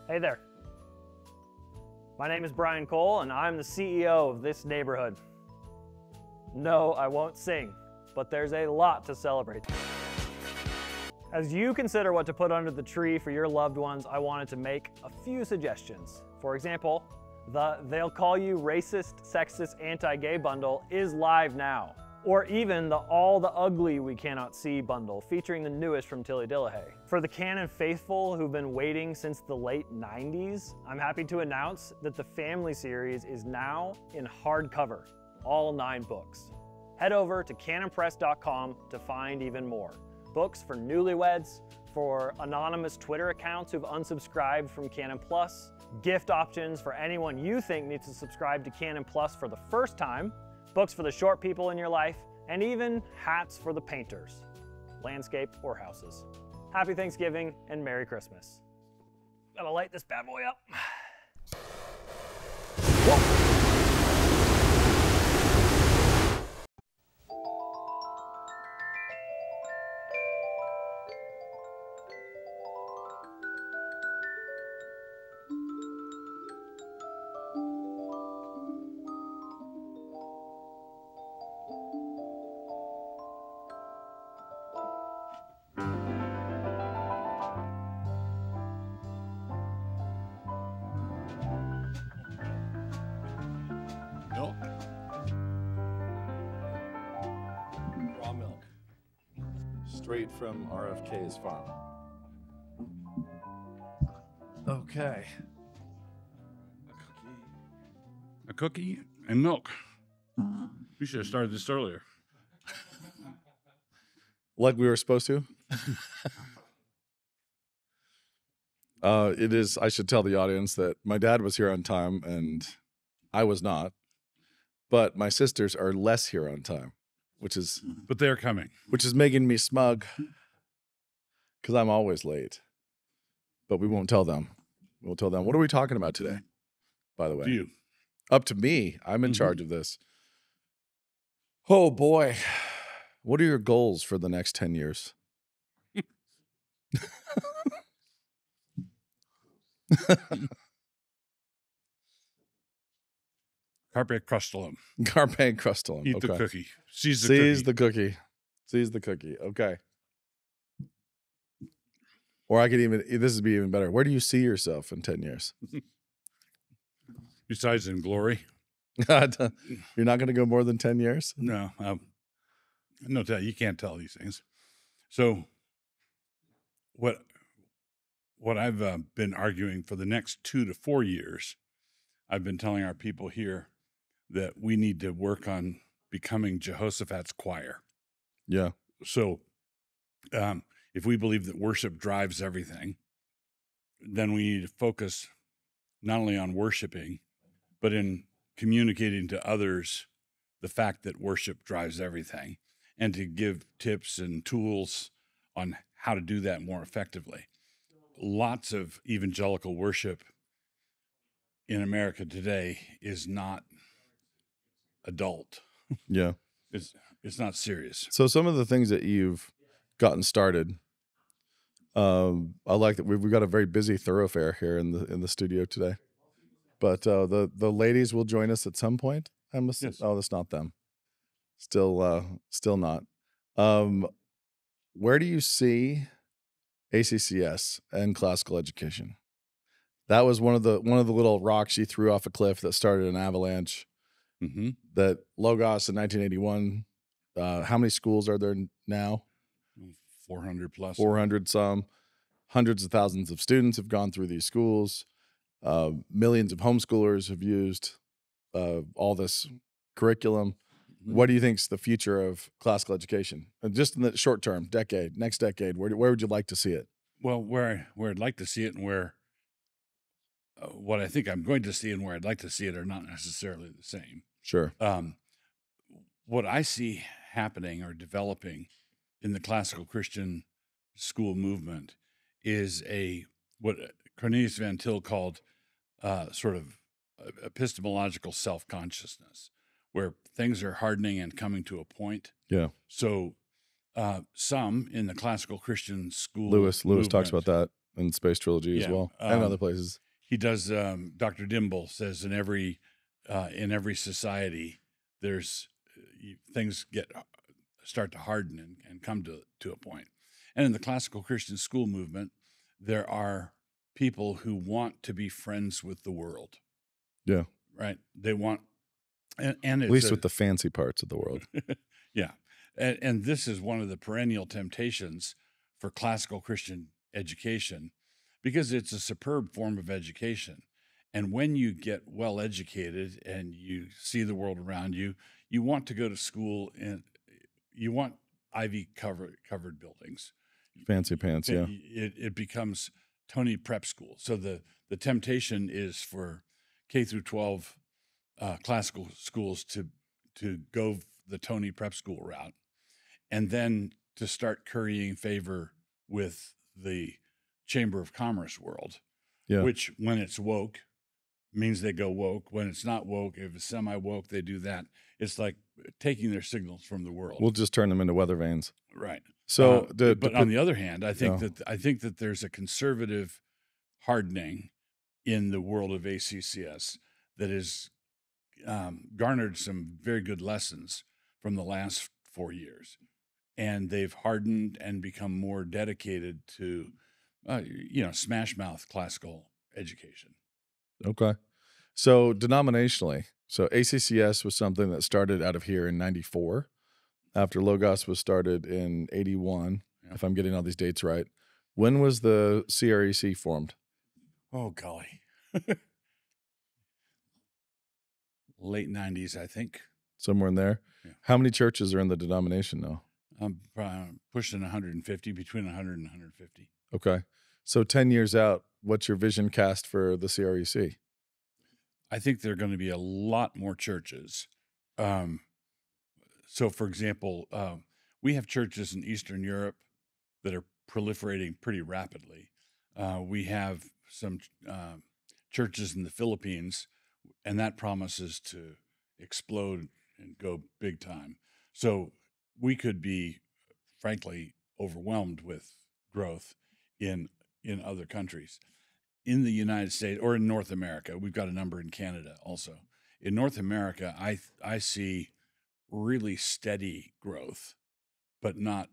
Hey there. My name is Brian Cole, and I'm the CEO of this neighborhood. No, I won't sing, but there's a lot to celebrate. As you consider what to put under the tree for your loved ones, I wanted to make a few suggestions. For example, the They'll Call You Racist, Sexist, Anti-Gay bundle is live now. Or even the All the Ugly We Cannot See bundle, featuring the newest from Tilly Dillahay. For the Canon faithful who've been waiting since the late 90s, I'm happy to announce that the Family series is now in hardcover, all 9 books. Head over to canonpress.com to find even more. Books for newlyweds, for anonymous Twitter accounts who've unsubscribed from Canon Plus, gift options for anyone you think needs to subscribe to Canon Plus for the first time, books for the short people in your life, and even hats for the painters, landscape or houses. Happy Thanksgiving and Merry Christmas. Gotta light this bad boy up. Whoa. Milk. Raw milk. Straight from RFK's farm. Okay. A cookie and milk. We should have started this earlier. Like we were supposed to? It is, I should tell the audience that my dad was here on time and I was not. But my sisters are less here on time, which is But they're coming. making me smug because I'm always late. But we won't tell them. We'll tell them. What are we talking about today, by the way? To you. Up to me. I'm in charge of this. Oh, boy. What are your goals for the next 10 years? Carpe crustulum. Carpe crustulum. Eat Okay. the cookie. Seize the Seize cookie. the cookie. Seize the cookie. Okay. Or I could even, this would be even better. Where do you see yourself in 10 years? Besides in glory. You're not going to go more than 10 years? No. No, you can't tell these things. So what I've been arguing for the next 2 to 4 years, I've been telling our people here that we need to work on becoming Jehoshaphat's choir. Yeah. So if we believe that worship drives everything, then we need to focus not only on worshiping, but in communicating to others the fact that worship drives everything, and to give tips and tools on how to do that more effectively. Lots of evangelical worship in America today is not adult. Yeah. It's not serious. So some of the things that you've gotten started, I like that we've got a very busy thoroughfare here in the studio today. But the ladies will join us at some point. Yes. Oh, that's not them. Still not. Where do you see ACCS and classical education? That was one of the little rocks you threw off a cliff that started an avalanche. Mm-hmm. That Logos in 1981. How many schools are there now? 400 plus. 400 some. Hundreds of thousands of students have gone through these schools. Millions of homeschoolers have used all this curriculum. Mm-hmm. What do you think is the future of classical education? Just in the short term, next decade, where would you like to see it? Well, where I'd like to see it and where what I think I'm going to see and where I'd like to see it are not necessarily the same. Sure. What I see happening or developing in the classical Christian school movement is what Cornelius Van Til called sort of epistemological self-consciousness, where things are hardening and coming to a point. Yeah. So some in the classical Christian school Lewis talks about that. and Space Trilogy as well, and other places. He does. Dr. Dimble says in every society, there's things start to harden and come to a point. And in the classical Christian school movement, there are people who want to be friends with the world. Yeah. Right. They want, and at least with the fancy parts of the world. Yeah. And this is one of the perennial temptations for classical Christian education, because it's a superb form of education. And when you get well educated and you see the world around you, you want to go to school and you want ivy covered buildings. Fancy pants, yeah. It becomes Tony prep school. So the temptation is for K through 12 classical schools to go the Tony prep school route, and then to start currying favor with the Chamber of Commerce world, which when it's woke means they go woke. When it's not woke, if it's semi-woke, they do that. It's like taking their signals from the world. We'll just turn them into weather vanes. Right. So, but on the other hand, I think that there's a conservative hardening in the world of ACCS that has garnered some very good lessons from the last 4 years, and they've hardened and become more dedicated to, smash mouth classical education. Okay. So denominationally, so ACCS was something that started out of here in 94 after Logos was started in 81, if I'm getting all these dates right. When was the CREC formed? Oh, golly. Late 90s, I think. Somewhere in there. Yeah. How many churches are in the denomination now? I'm pushing 150, between 100 and 150. Okay. So 10 years out, what's your vision cast for the CREC? I think there are going to be a lot more churches. So, for example, we have churches in Eastern Europe that are proliferating pretty rapidly. We have some churches in the Philippines, and that promises to explode and go big time. So we could be, frankly, overwhelmed with growth in other countries. In the United States or in North America, we've got a number in Canada also. In North America, I see really steady growth, but not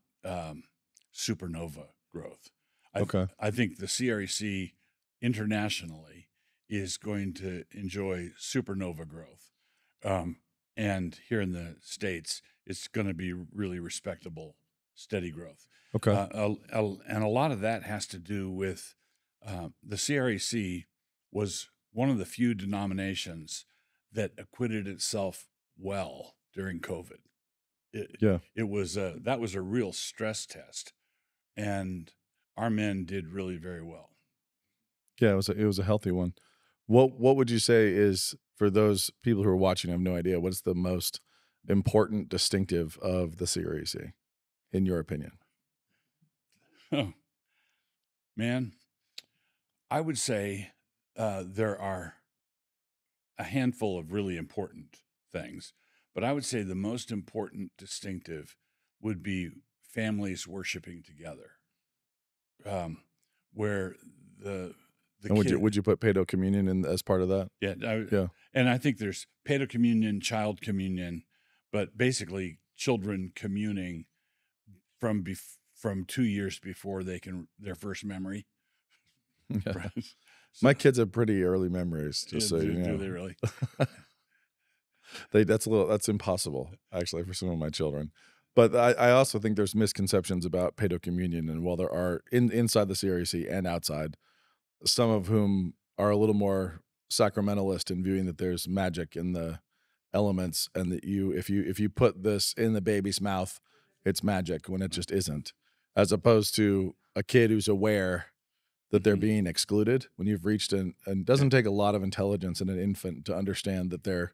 supernova growth. I think the CREC internationally is going to enjoy supernova growth. And here in the States, it's going to be really respectable, steady growth. Okay. And a lot of that has to do with the CREC was one of the few denominations that acquitted itself well during COVID. It was that was a real stress test, and our men did really very well. Yeah, it was a healthy one. What would you say is, for those people who are watching, I have no idea, what's the most important distinctive of the CREC, in your opinion? Oh, man, I would say there are a handful of really important things, but I would say the most important distinctive would be families worshiping together, where the and would you put paedo communion in as part of that? Yeah. And I think there's paedo communion, child communion, but basically children communing from 2 years before their first memory. Yeah. Right? So, my kids have pretty early memories, just so you know. Do they really? That's impossible, actually, for some of my children. But I also think there's misconceptions about paedo communion, and while there are inside the CREC and outside, some of whom are a little more sacramentalist in viewing that there's magic in the elements, and that if you put this in the baby's mouth, it's magic, when it just isn't, as opposed to a kid who's aware that they're being excluded when you've reached and it doesn't take a lot of intelligence in an infant to understand that they're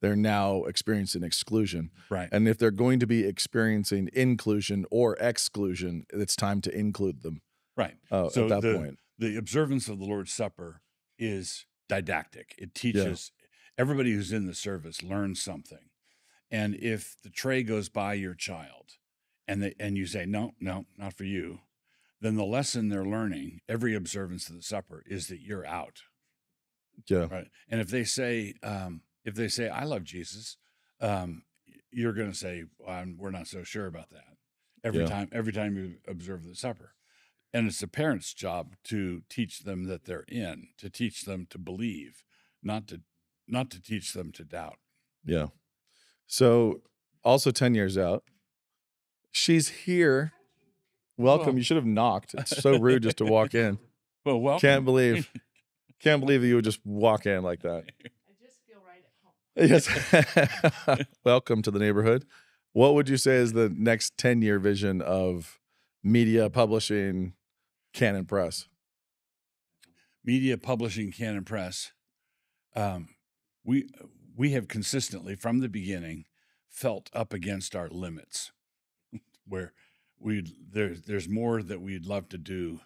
now experiencing exclusion. Right. And if they're going to be experiencing inclusion or exclusion, it's time to include them. Right. So at that point. The observance of the Lord's Supper is didactic. It teaches everybody who's in the service learns something. And if the tray goes by your child and you say, no, not for you, then the lesson they're learning every observance of the supper is that you're out. Yeah. Right. And if they say, I love Jesus, you're going to say, we're not so sure about that every time you observe the supper. And it's the parents' job to teach them that they're in, to teach them to believe, not to teach them to doubt. Yeah. So also 10 years out, she's here. Welcome. Well. You should have knocked. It's so rude just to walk in. Well, welcome. Can't believe that you would just walk in like that. I just feel right at home. Yes. Welcome to the neighborhood. What would you say is the next 10-year vision of media publishing, Canon Press? Media publishing, Canon Press. We have consistently from the beginning felt up against our limits, where there's more that we'd love to do,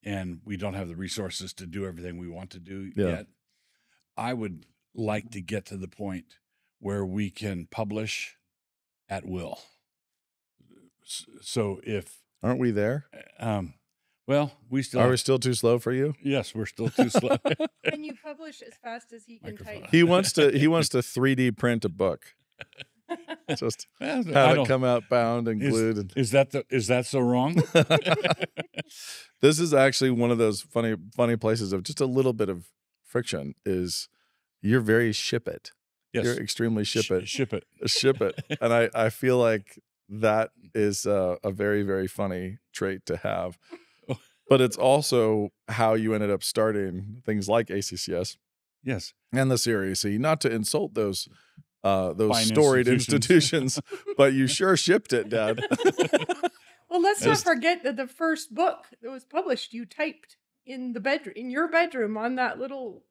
and we don't have the resources to do everything we want to do yet. I would like to get to the point where we can publish at will. So if Aren't we there? well, we still Are we still too slow for you? Yes, we're still too slow. Can you publish as fast as he can Microphone. type? He wants to 3D print a book. Just have it come out bound and glued. Is that so wrong? This is actually one of those funny places of just a little bit of friction. Is you're very ship it. Yes. You're extremely ship it. Ship it. Ship it. And I feel like that is a very, very funny trait to have. But it's also how you ended up starting things like ACCS. Yes. And the Series C. Not to insult those Fine storied institutions, but you sure shipped it, Dad. Well, let's not forget that the first book that was published, you typed in your bedroom on that little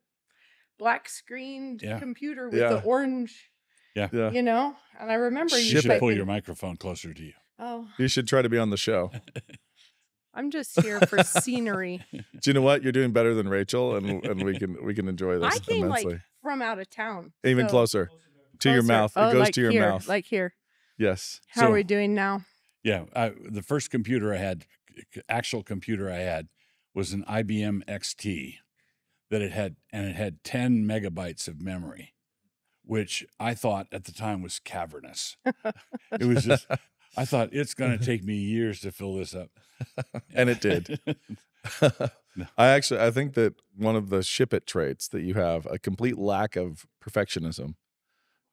black screened computer with the orange. Yeah. You know, and I remember you should pull your microphone closer to you. Oh, you should try to be on the show. I'm just here for scenery. Do you know what? You're doing better than Rachel, and we can enjoy this I came immensely. like from out of town. Even closer to your mouth. It goes like to your here, mouth. like here. Yes. How are we doing now? Yeah. The first computer I had, actual computer I had, was an IBM XT that it had 10 megabytes of memory, which I thought at the time was cavernous. It was just, I thought it's going to take me years to fill this up. And it did. I think that one of the ship it traits that you have, a complete lack of perfectionism.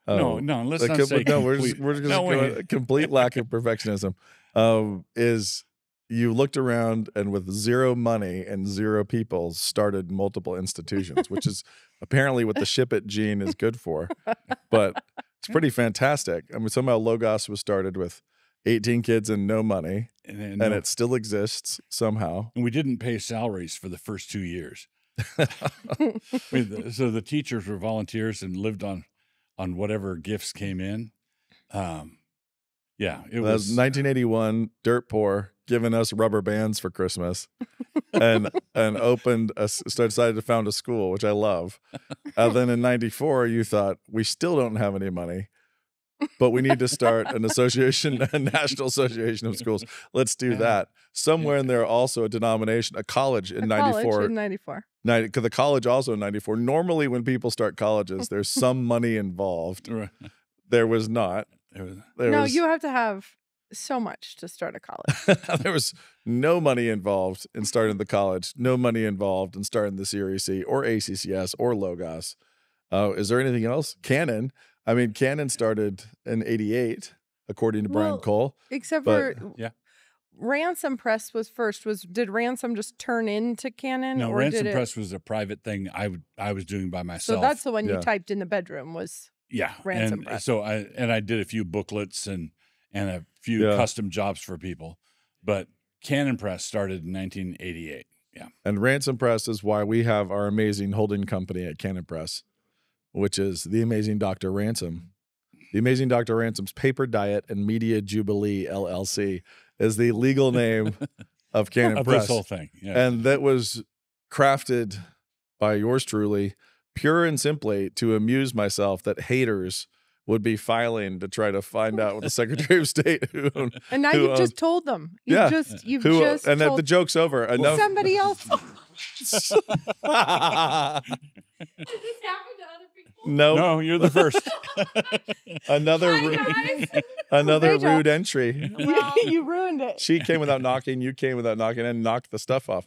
No, let's not say no. complete. We're just going a complete lack of perfectionism. Is you looked around and with zero money and zero people started multiple institutions, which is apparently what the ship it gene is good for. But it's pretty fantastic. I mean, somehow Logos was started with 18 kids and no money, and it still exists somehow. And we didn't pay salaries for the first 2 years. So the teachers were volunteers and lived on whatever gifts came in. It was 1981, dirt poor, giving us rubber bands for Christmas, and decided to found a school, which I love. And then in '94, you thought we still don't have any money, but we need to start an association, a national association of schools. Let's do that. Somewhere in there, also a denomination, a college in '94. College in '94. Because the college also in '94. Normally, when people start colleges, there's some money involved. There was not. You have to have so much to start a college. There was no money involved in starting the college. No money involved in starting the Series C or ACCS or Logos. Is there anything else? Canon. I mean, Canon started in '88, according to Brian Cole. Except for Ransom Press was first. Did Ransom just turn into Canon? No, or Ransom Press was a private thing I was doing by myself. So that's the one you typed in the bedroom was Ransom Press. So I did a few booklets and a few custom jobs for people, but Canon Press started in 1988. Yeah, and Ransom Press is why we have our amazing holding company at Canon Press, which is the Amazing Dr. Ransom. The Amazing Dr. Ransom's Paper Diet and Media Jubilee LLC is the legal name of Canon Press. This whole thing. Yeah. And that was crafted by yours truly, pure and simply to amuse myself that haters would be filing to try to find out with the Secretary of State who owned. And now you've just told them. You've just and then told the joke's over. Enough. somebody else. Does this happen to other people? No, you're the first. Another Rachel. rude entry. Well, you ruined it. She came without knocking. You came without knocking, and knocked the stuff off.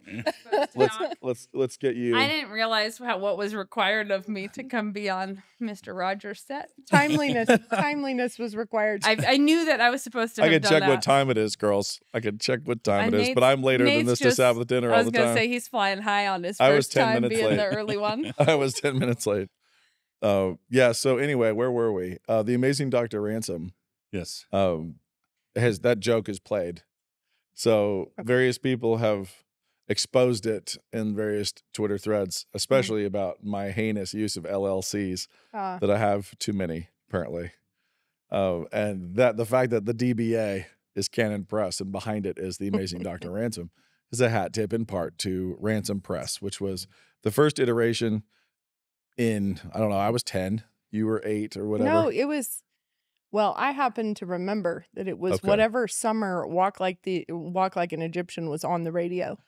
Let's get you. I didn't realize what was required of me to come be on Mr. Rogers' set. Timeliness was required. I knew that I was supposed to. I could check what time it is, girls. I could check what time it is, but I'm later than this to Sabbath dinner all the time. I was gonna say he's flying high on his I was first 10 time minutes being late. the early one. I was 10 minutes late. Yeah. So anyway, where were we? The Amazing Dr. Ransom. Yes. That joke is played. So various people have exposed it in various Twitter threads, especially about my heinous use of LLCs that I have too many, apparently. And that the fact that the DBA is Canon Press and behind it is the Amazing Dr. Ransom is a hat tip in part to Ransom Press, which was the first iteration in, I don't know, I was 10, you were 8 or whatever. No, it was, well, I happen to remember that it was whatever summer Walk Like an Egyptian was on the radio.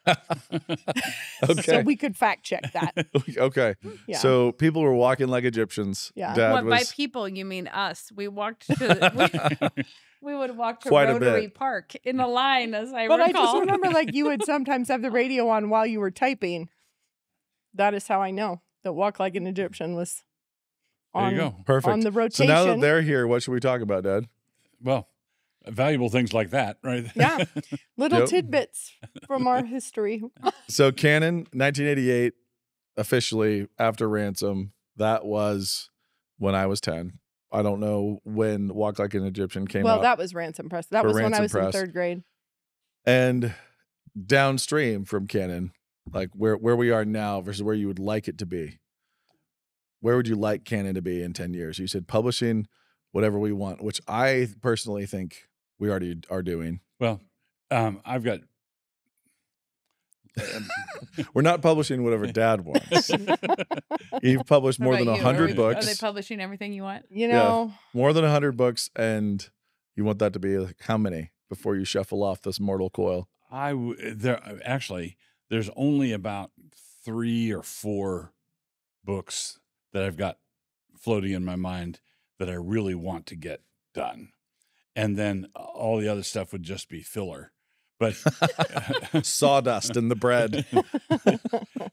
Okay. So we could fact check that. Okay. Yeah. So people were walking like Egyptians. Yeah. Dad By was people, you mean us. We walked to we would walk to Quite a Rotary bit. Park in a line, as I But recall. I just remember like you would sometimes have the radio on while you were typing. That is how I know that Walk Like an Egyptian was There on, you go. perfect. on the So rotation. now that they're here, what should we talk about, Dad? Well, valuable things like that, right? Yeah. Little Yep. tidbits from our history. So Canon, 1988, officially after Ransom. That was when I was 10. I don't know when Walk Like an Egyptian came Well, out. that was Ransom Press. That For was when I Ransom was Press. in 3rd grade. And downstream from Canon, like where we are now versus where you would like it to be. Where would you like Canon to be in 10 years? You said publishing whatever we want, which I personally think we already are doing. Well, I've got. We're not publishing whatever Dad wants. You've published What more about than you? 100 Are books. they publishing everything you want? You know, More than 100 books, and you want that to be like how many before you shuffle off this mortal coil? There's only about 3 or 4 books that I've got floating in my mind that I really want to get done. And then all the other stuff would just be filler. But Sawdust in the bread.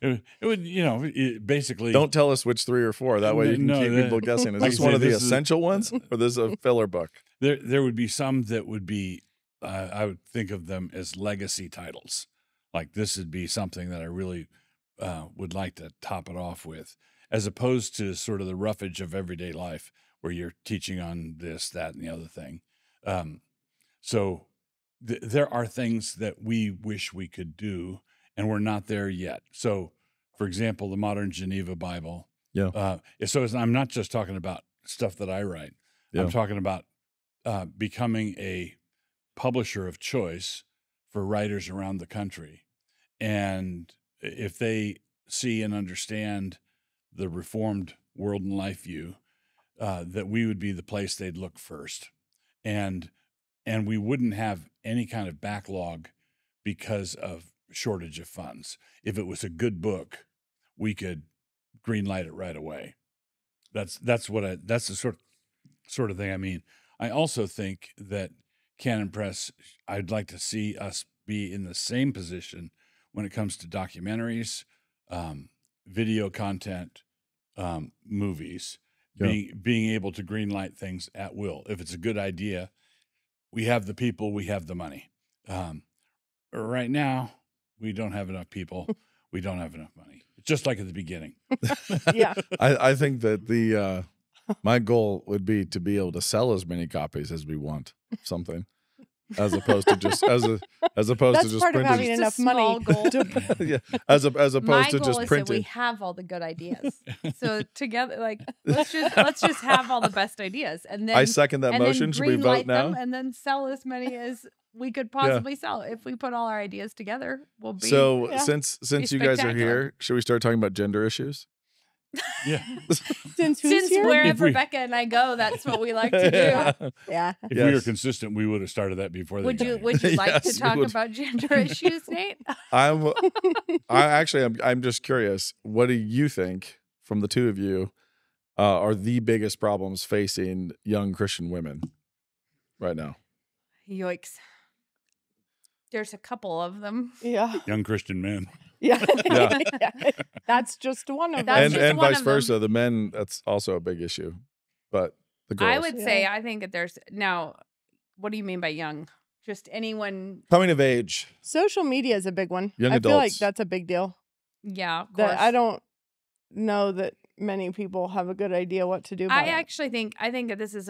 it would, basically. Don't tell us which 3 or 4. That way you can keep people guessing. Is like this I one say, of the this is- essential ones, or this is a filler book? There would be some that would be, I would think of them as legacy titles. Like this would be something that I really would like to top it off with, as opposed to sort of the roughage of everyday life where you're teaching on this, that, and the other thing. So there are things that we wish we could do, and we're not there yet. So, for example, the Modern Geneva Bible. Yeah. I'm not just talking about stuff that I write. Yeah. I'm talking about becoming a publisher of choice for writers around the country. And if they see and understand the Reformed world and life view, that we would be the place they'd look first. And we wouldn't have any kind of backlog because of shortage of funds. If it was a good book, we could greenlight it right away. That's the sort of thing I mean. I also think that Canon Press, I'd like to see us be in the same position when it comes to documentaries, video content, movies, being able to greenlight things at will. If it's a good idea, we have the people, we have the money. Right now, we don't have enough people. We don't have enough money. Just like at the beginning. yeah. I think that my goal would be to be able to sell as many copies as we want of something, as opposed to just as opposed That's to just part of having printing. enough money. Yeah, as opposed My to goal just is that we printing. have all the good ideas. So together, like let's just have all the best ideas, and then I second that and motion. then Should we greenlight vote them, now? and then sell as many as we could possibly sell. If we put all our ideas together, we'll be. So Yeah. since Be you guys are spectacular. here, should we start talking about gender issues? Yeah. Since here? wherever Rebecca and I go, that's what we like to do. Yeah. If we were consistent, we would have started that before. Would you like Yes, to we talk would. about gender issues, Nate? I'm just curious. What do you think, from the two of you, are the biggest problems facing young Christian women right now? Yikes. There's a couple of them. Yeah. young Christian men? Yeah. Yeah. Yeah. That's just one of them. That's just And one vice of them. versa. The men, that's also a big issue. But the girls. I would say, I think that there's now, what do you mean by young? Just anyone. Coming of age. Social media is a big one. Young I feel like adults. that's a big deal. Yeah, of course. That I don't know that many people have a good idea what to do about it. Actually think that this is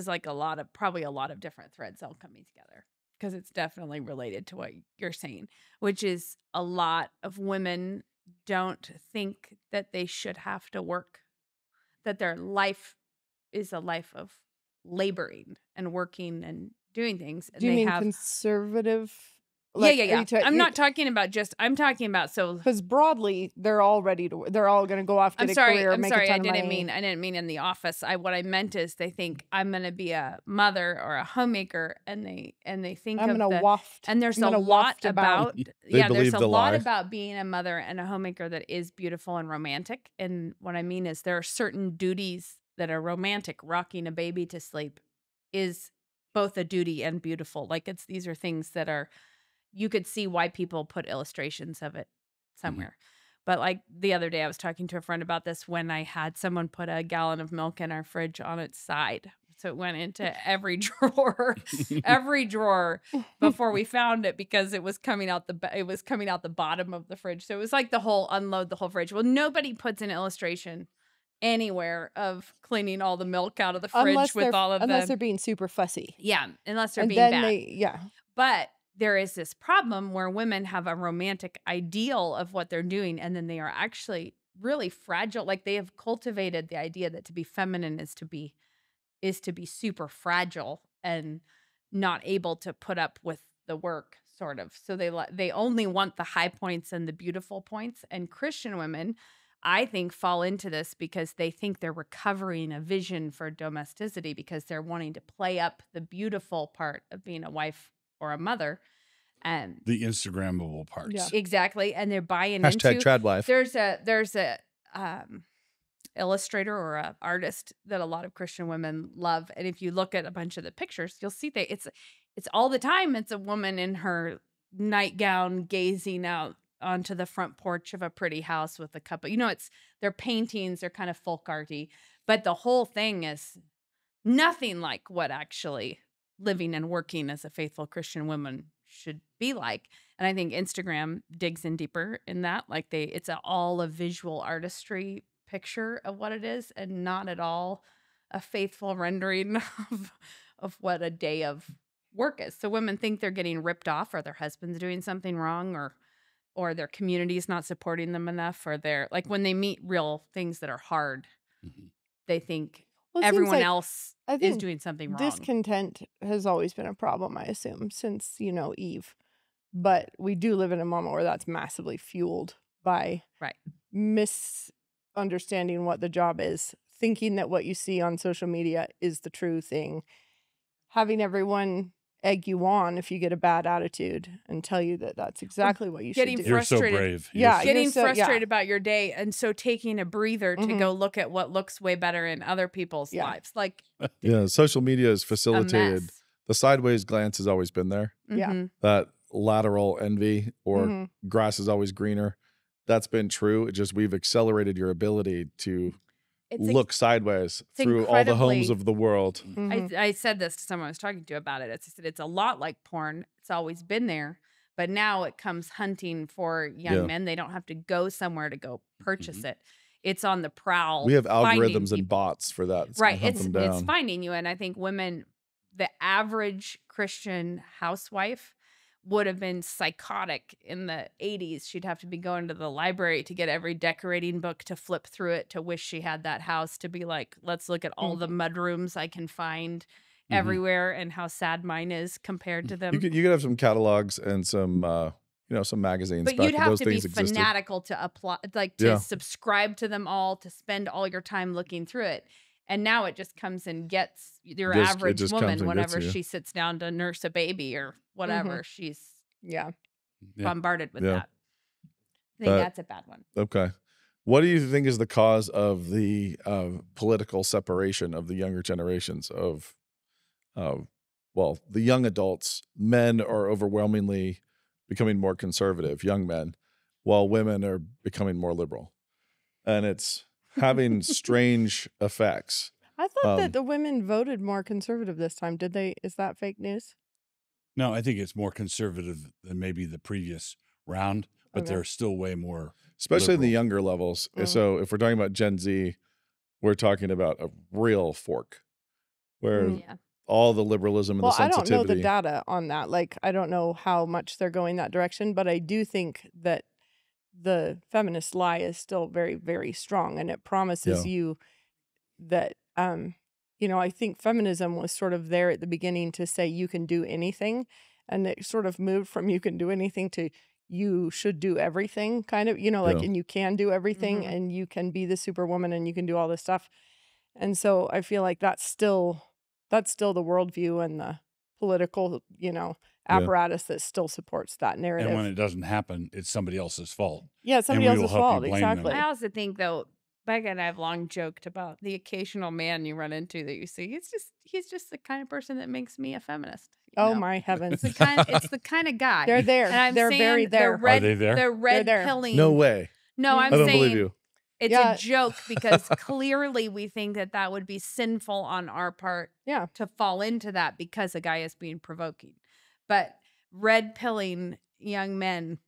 like probably a lot of different threads all coming together, because it's definitely related to what you're saying, which is a lot of women don't think that they should have to work, that their life is a life of laboring and working and doing things. And Do you they mean have conservative? yeah. I'm not talking about I'm talking about because broadly they're all ready to. They're all going to go off. Get I'm a sorry. career, I'm make sorry. A ton I of didn't money. mean in the office. What I meant is they think I'm going to be a mother or a homemaker, and they think I'm of going to the waft. and there's I'm a gonna lot waft about They there's believe a the lot lie. about being a mother and a homemaker that is beautiful and romantic. And what I mean is there are certain duties that are romantic. Rocking a baby to sleep is both a duty and beautiful. Like these are things that are. You could see why people put illustrations of it somewhere. But like the other day, I was talking to a friend about this when I had someone put a gallon of milk in our fridge on its side. So it went into every drawer before we found it, because it was coming out the bottom of the fridge. So it was like unload the whole fridge. Well, nobody puts an illustration anywhere of cleaning all the milk out of the fridge unless they're being super fussy. Yeah, unless they're And being then bad. But there is this problem where women have a romantic ideal of what they're doing, and then they are actually really fragile. Like they have cultivated the idea that to be feminine is to be super fragile and not able to put up with the work, sort of. So they only want the high points and the beautiful points. And Christian women, I think, fall into this because they think they're recovering a vision for domesticity, because they're wanting to play up the beautiful part of being a wife or a mother, and The Instagrammable parts. Yeah. exactly, and they're buying Hashtag into. Tradwife. There's a illustrator or a artist that a lot of Christian women love, and if you look at a bunch of the pictures, you'll see that it's all the time. It's a woman in her nightgown gazing out onto the front porch of a pretty house with a cup of, their paintings are kind of folk arty, but the whole thing is nothing like what actually living and working as a faithful Christian woman should be like. And I think Instagram digs in deeper in that. Like it's all a visual artistry picture of what it is, and not at all a faithful rendering of what a day of work is. So women think they're getting ripped off, or their husband's doing something wrong, or their community is not supporting them enough, or they're like, when they meet real things that are hard, they think everyone else is doing something wrong. Discontent has always been a problem, I assume, since, Eve. But we do live in a moment where that's massively fueled by misunderstanding what the job is, thinking that what you see on social media is the true thing, having everyone egg you on if you get a bad attitude and tell you that that's exactly what you should do. You're so brave. Getting frustrated about your day, and so taking a breather to go look at what looks way better in other people's lives. Like, social media has facilitated. The sideways glance has always been there. That lateral envy or grass is always greener. That's been true. It's just we've accelerated your ability to look sideways through all the homes of the world. I said this to someone I was talking to about it. I said it's a lot like porn. It's always been there, but now it comes hunting for young men. They don't have to go somewhere to go purchase it. It's on the prowl. We have algorithms and bots for that. It's finding you. And I think women, the average Christian housewife would have been psychotic in the 80s. She'd have to be going to the library to get every decorating book, to flip through it, to wish she had that house, to be like, let's look at all the mudrooms I can find everywhere and how sad mine is compared to them. You could have some catalogs and some some magazines. But back you'd when have those to be things existed. fanatical to apply, like to Yeah. subscribe to them all, to spend all your time looking through it. And now it just comes and gets your It average just comes woman and gets whenever you. she sits down to nurse a baby or whatever. She's Yeah. bombarded with Yeah. that. I think that's a bad one. Okay. What do you think is the cause of the political separation of the younger generations of, well, the young adults? Men are overwhelmingly becoming more conservative, young men, while women are becoming more liberal. And it's having strange effects. I thought that the women voted more conservative this time. Did they? Is that fake news? No, I think it's more conservative than maybe the previous round, but Okay. they're still way more, Especially in the liberal. younger levels. So if we're talking about Gen Z, we're talking about a real fork where all the liberalism and the Well, I don't sensitivity. know the data on that. Like, I don't know how much they're going that direction, but I do think that the feminist lie is still very, very strong, and it promises you that, I think feminism was sort of there at the beginning to say you can do anything, and it sort of moved from you can do anything to you should do everything, kind of, and you can do everything, and you can be the superwoman, and you can do all this stuff. And so I feel like that's still the worldview and the political, apparatus that still supports that narrative. And when it doesn't happen, it's somebody else's fault. Yeah, it's somebody And we else's will help you fault. blame Exactly. them. I also think, though, Becca and I have long joked about the occasional man you run into that you see. He's just the kind of person that makes me a feminist. Oh my heavens! It's the kind of guy. They're there. And I'm They're saying very there. Are they there? They're red They're there. pilling. No way. No, I'm I don't saying believe you. it's a joke because clearly we think that would be sinful on our part to fall into that because a guy is being provoking. But red pilling young men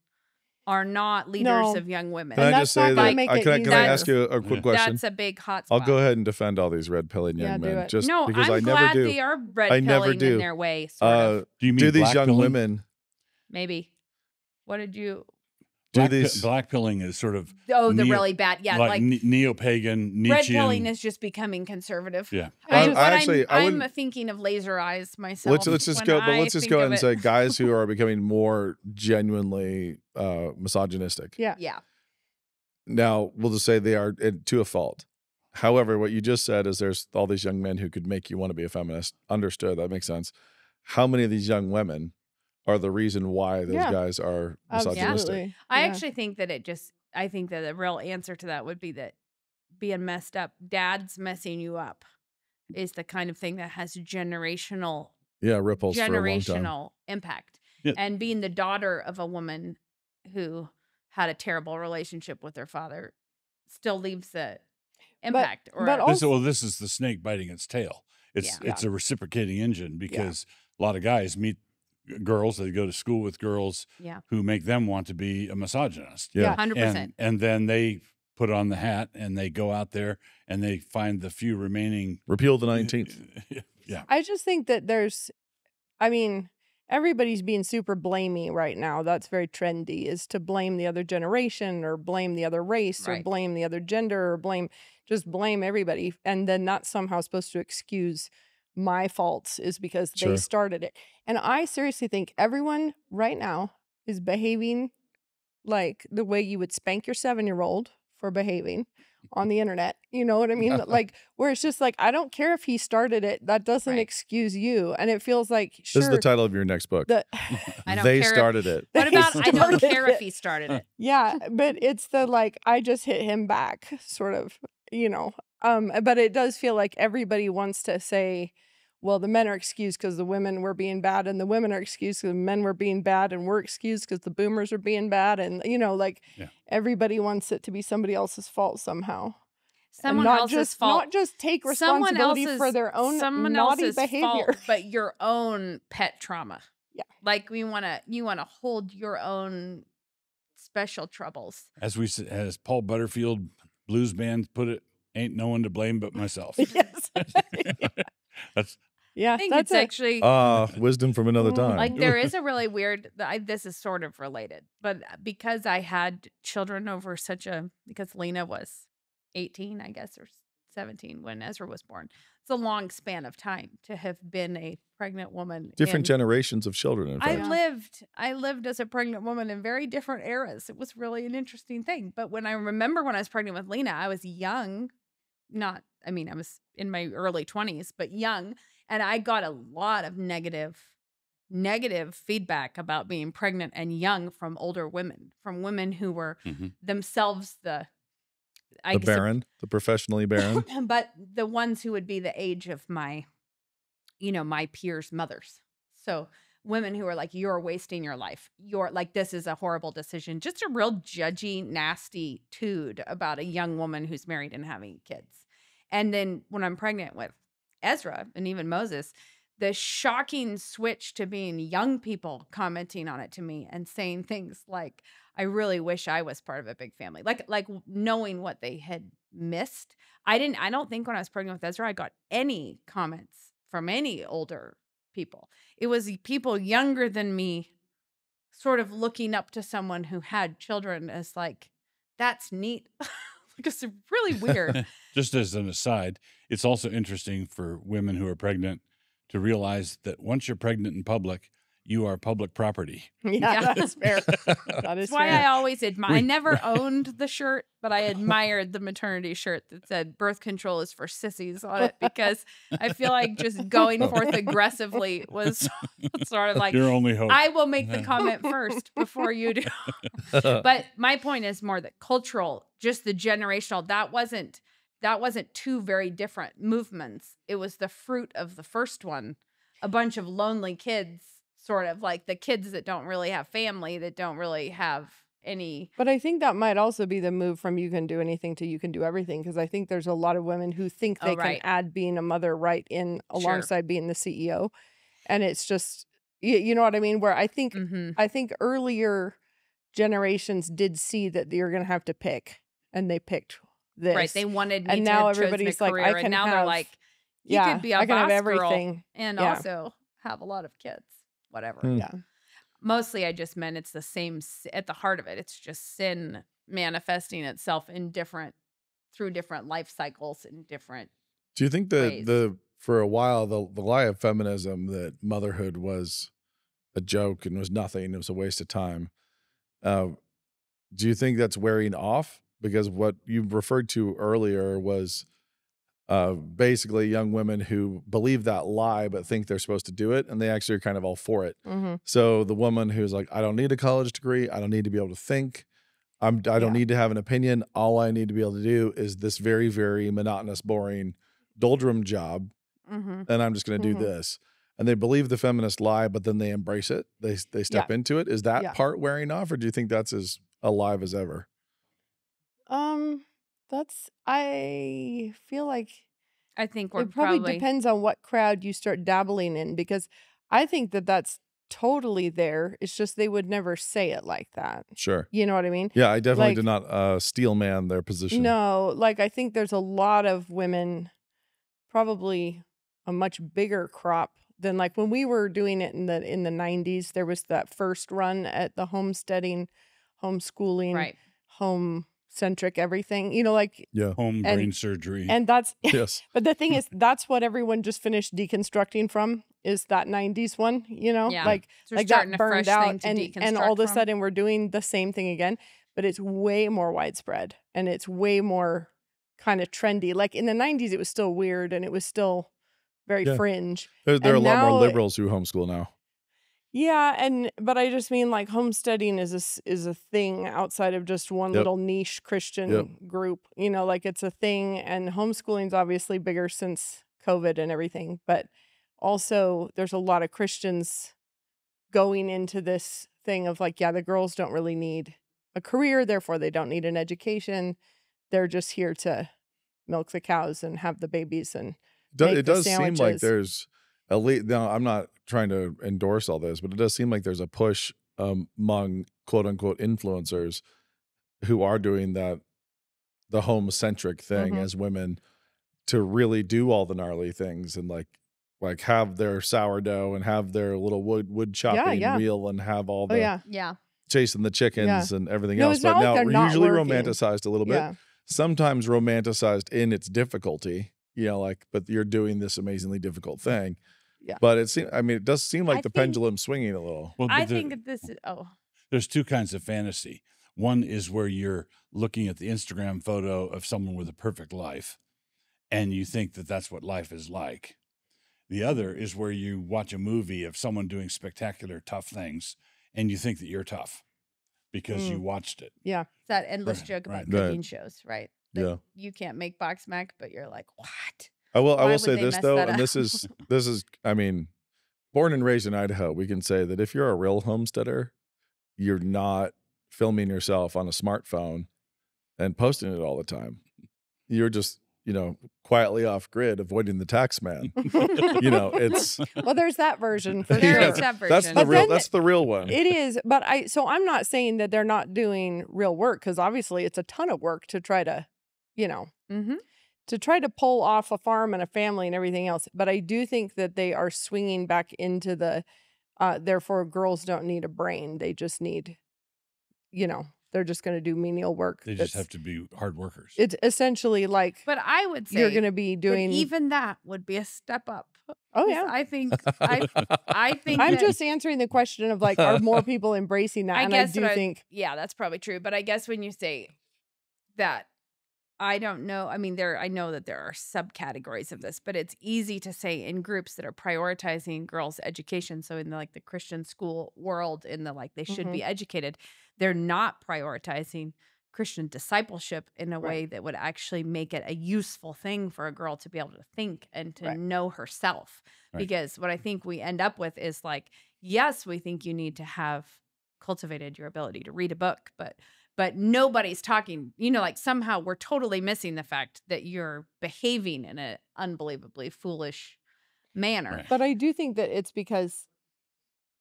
are not leaders of young women. Can I just say that? Can I ask you a quick question? That's a big hot spot. I'll go ahead and defend all these red pilling young men. Just no, because I'm I never glad do. they are red pilling in their way. Sort of. Do you mean these black young pilling? women? Maybe. What did you? Black pilling is sort of the really bad, like neo-pagan, Nietzschean. Red pilling is just becoming conservative. Yeah, I'm thinking of laser eyes myself. Let's just go ahead and say guys who are becoming more genuinely misogynistic. Yeah. Now we'll just say they are to a fault. However, what you just said is there's all these young men who could make you want to be a feminist. Understood. That makes sense. How many of these young women are the reason why those guys are misogynistic? Absolutely. I actually think that I think that the real answer to that would be that being messed up, dad's messing you up, is the kind of thing that has generational ripples for a long time. Impact. Yeah. And being the daughter of a woman who had a terrible relationship with her father still leaves the impact. This is the snake biting its tail. It's a reciprocating engine because a lot of guys meet girls, they go to school with girls who make them want to be a misogynist. 100%. And then they put on the hat and they go out there and they find the few remaining. Repeal the 19th. Yeah. I just think that everybody's being super blamey right now. That's very trendy, is to blame the other generation or blame the other race or blame the other gender or blame everybody. And then that's somehow supposed to excuse my faults is because they started it. And I seriously think everyone right now is behaving like the way you would spank your 7-year-old for behaving on the internet. You know what I mean? Like, where it's just like, I don't care if he started it. That doesn't excuse you. And it feels like, This is the title of your next book. I don't they care started it. What about I don't care if he started it? Yeah, but it's the like, I just hit him back sort of, but it does feel like everybody wants to say, well, the men are excused because the women were being bad, and the women are excused because the men were being bad, and we're excused because the boomers are being bad, and everybody wants it to be somebody else's fault somehow. Someone else's fault. Not just take responsibility for their own naughty behavior, fault, but your own pet trauma. Yeah, like you want to hold your own special troubles. As Paul Butterfield blues band put it, ain't no one to blame but myself. Yes. I think it's actually wisdom from another time. Like there is a really weird. This is sort of related, but because I had children over because Lena was 18, I guess, or 17 when Ezra was born. It's a long span of time to have been a pregnant woman. Different generations of children, in fact. I lived as a pregnant woman in very different eras. It was really an interesting thing. But when I was pregnant with Lena, I was young. I was in my early 20s, but young. And I got a lot of negative feedback about being pregnant and young from older women, from women who were themselves the professionally barren, but the ones who would be the age of my peers' mothers. So women who are like, you're wasting your life. You're like, this is a horrible decision. Just a real judgy, nasty tude about a young woman who's married and having kids. And then when I'm pregnant with Ezra and even Moses, the shocking switch to being young people commenting on it to me and saying things like, I really wish I was part of a big family. Like knowing what they had missed. I don't think when I was pregnant with Ezra, I got any comments from any older people. It was people younger than me sort of looking up to someone who had children as like, that's neat. It's really weird. Just as an aside, it's also interesting for women who are pregnant to realize that once you're pregnant in public, you are public property. Yeah, that's fair. That's why I always admire. I never owned the shirt, but I admired the maternity shirt that said "birth control is for sissies" on it, because I feel like just going forth aggressively was sort of like your only hope. I will make the comment first before you do. But my point is more that cultural, just the generational. That wasn't two very different movements. It was the fruit of the first one. A bunch of lonely kids. Sort of like the kids that don't really have family, that don't really have any. But I think that might also be the move from you can do anything to you can do everything. Because I think there's a lot of women who think they can add being a mother right in alongside being the CEO. And it's just, you know what I mean? Where I think earlier generations did see that you're going to have to pick, and they picked this. Right. They wanted me and to now have everybody's like, career, I can and now have, they're like, you could be a I can boss have everything girl and also have a lot of kids. Whatever. Yeah. Mostly I just meant it's the same at the heart of it. It's just sin manifesting itself in through different life cycles in different. Do you think that for a while, the lie of feminism, that motherhood was a joke and was nothing, it was a waste of time. Do you think that's wearing off? Because what you referred to earlier was basically young women who believe that lie but think they're supposed to do it, and they actually are kind of all for it. So the woman who's like, I don't need a college degree, I don't need to be able to think, I don't need to have an opinion, all I need to be able to do is this very, very monotonous, boring doldrum job, and I'm just going to do this. And they believe the feminist lie, but then they embrace it, they step into it. Is that part wearing off, or do you think that's as alive as ever? I feel like I think it probably depends on what crowd you start dabbling in, because I think that that's totally there. It's just they would never say it like that. Sure. You know what I mean? Yeah, I definitely did not steel man their position. No, like I think there's a lot of women, probably a much bigger crop than like when we were doing it in the 90s. There was that first run at the homesteading, homeschooling, home centric everything, home brain surgery, and that's yes. But the thing is, that's what everyone just finished deconstructing from, is that 90s one, like that burned out, and all of a sudden we're doing the same thing again, but it's way more widespread and it's way more kind of trendy. Like in the 90s it was still weird and it was still very fringe. There are a lot more liberals who homeschool now. Yeah, but I just mean like homesteading is a thing outside of just one little niche Christian group. Like it's a thing, and homeschooling's obviously bigger since COVID and everything. But also there's a lot of Christians going into this thing of like, the girls don't really need a career, therefore they don't need an education. They're just here to milk the cows and have the babies and it does seem like there's at least, now I'm not trying to endorse all this, but it does seem like there's a push among quote unquote influencers who are doing the home centric thing as women, to really do all the gnarly things and like have their sourdough and have their little wood chopping reel and have all the chasing the chickens and everything else. But now we're usually romanticized a little bit. sometimes romanticized in its difficulty, like, but you're doing this amazingly difficult thing. Yeah. But it does seem like the pendulum's swinging a little. Well, I think that this is, there's two kinds of fantasy. One is where you're looking at the Instagram photo of someone with a perfect life, and you think that that's what life is like. The other is where you watch a movie of someone doing spectacular, tough things, and you think that you're tough because you watched it. Yeah. it's that endless Right, joke about right. cooking shows, right? That Yeah. You can't make box mac, but you're like, what? I will Why say would they this mess though, that and up? this is born and raised in Idaho, we can say that if you're a real homesteader, you're not filming yourself on a smartphone and posting it all the time. You're just, quietly off grid, avoiding the tax man. It's Well, there's that version for There sure. is that version. that's the But real then that's the real one. It is, but I'm not saying that they're not doing real work, because obviously it's a ton of work to try to, Mm-hmm. to try to pull off a farm and a family and everything else. But I do think that they are swinging back into the, therefore girls don't need a brain. They just need, they're just going to do menial work. They just have to be hard workers. It's essentially like But I would say you're going to be doing. even that would be a step up. Oh 'Cause yeah. I think think I'm that- just answering the question of like, are more people embracing that? And I guess do what think yeah, that's probably true. But I guess when you say that, I don't know. I mean, I know that there are subcategories of this, but it's easy to say in groups that are prioritizing girls' education. So in the Christian school world, in the they should be educated, they're not prioritizing Christian discipleship in a way that would actually make it a useful thing for a girl to be able to think and to know herself. Right. Because what I think we end up with is yes, we think you need to have cultivated your ability to read a book, but nobody's talking, somehow we're totally missing the fact that you're behaving in an unbelievably foolish manner. Right. But I do think that it's because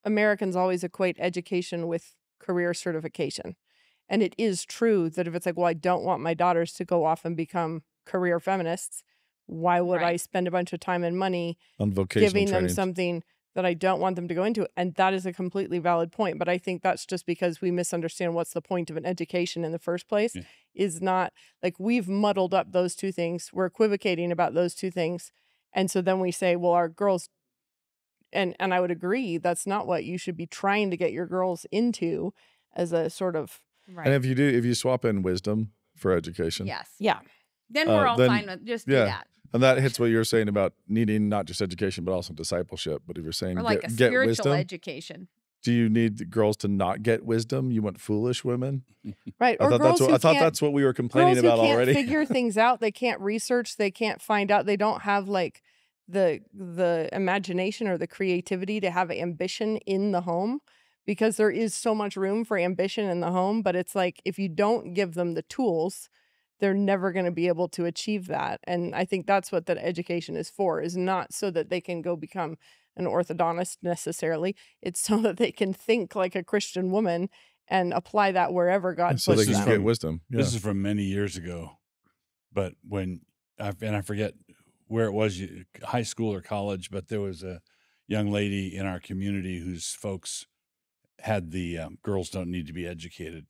Americans always equate education with career certification. And it is true that if it's like, well, I don't want my daughters to go off and become career feminists, why would I spend a bunch of time and money on vocational giving them trainings. something that I don't want them to go into? And that is a completely valid point. But I think that's just because we misunderstand what's the point of an education in the first place. Yeah. Is not we've muddled up those two things. We're equivocating about those two things. And so then we say, well, our girls, and I would agree, that's not what you should be trying to get your girls into as a sort of. Right. And if you swap in wisdom for education, Yes. Yeah. Then we're all then- fine with just do yeah. that. and that hits what you're saying about needing not just education but also discipleship. But if you're saying Or a get spiritual wisdom, education. do you need the girls to not get wisdom? You want foolish women? Right. I Or thought girls that's who what can't- that's what we were complaining girls who about can't already. figure things out. They can't research. They can't find out. They don't have the imagination or the creativity to have ambition in the home, because there is so much room for ambition in the home. But it's like, if you don't give them the tools, they're never going to be able to achieve that. And I think that's what that education is for, is not so that they can go become an orthodontist necessarily. It's so that they can think like a Christian woman and apply that wherever God so they puts can them. get wisdom. Yeah. This is from many years ago, but I forget where it was, high school or college, but there was a young lady in our community whose folks had the girls don't need to be educated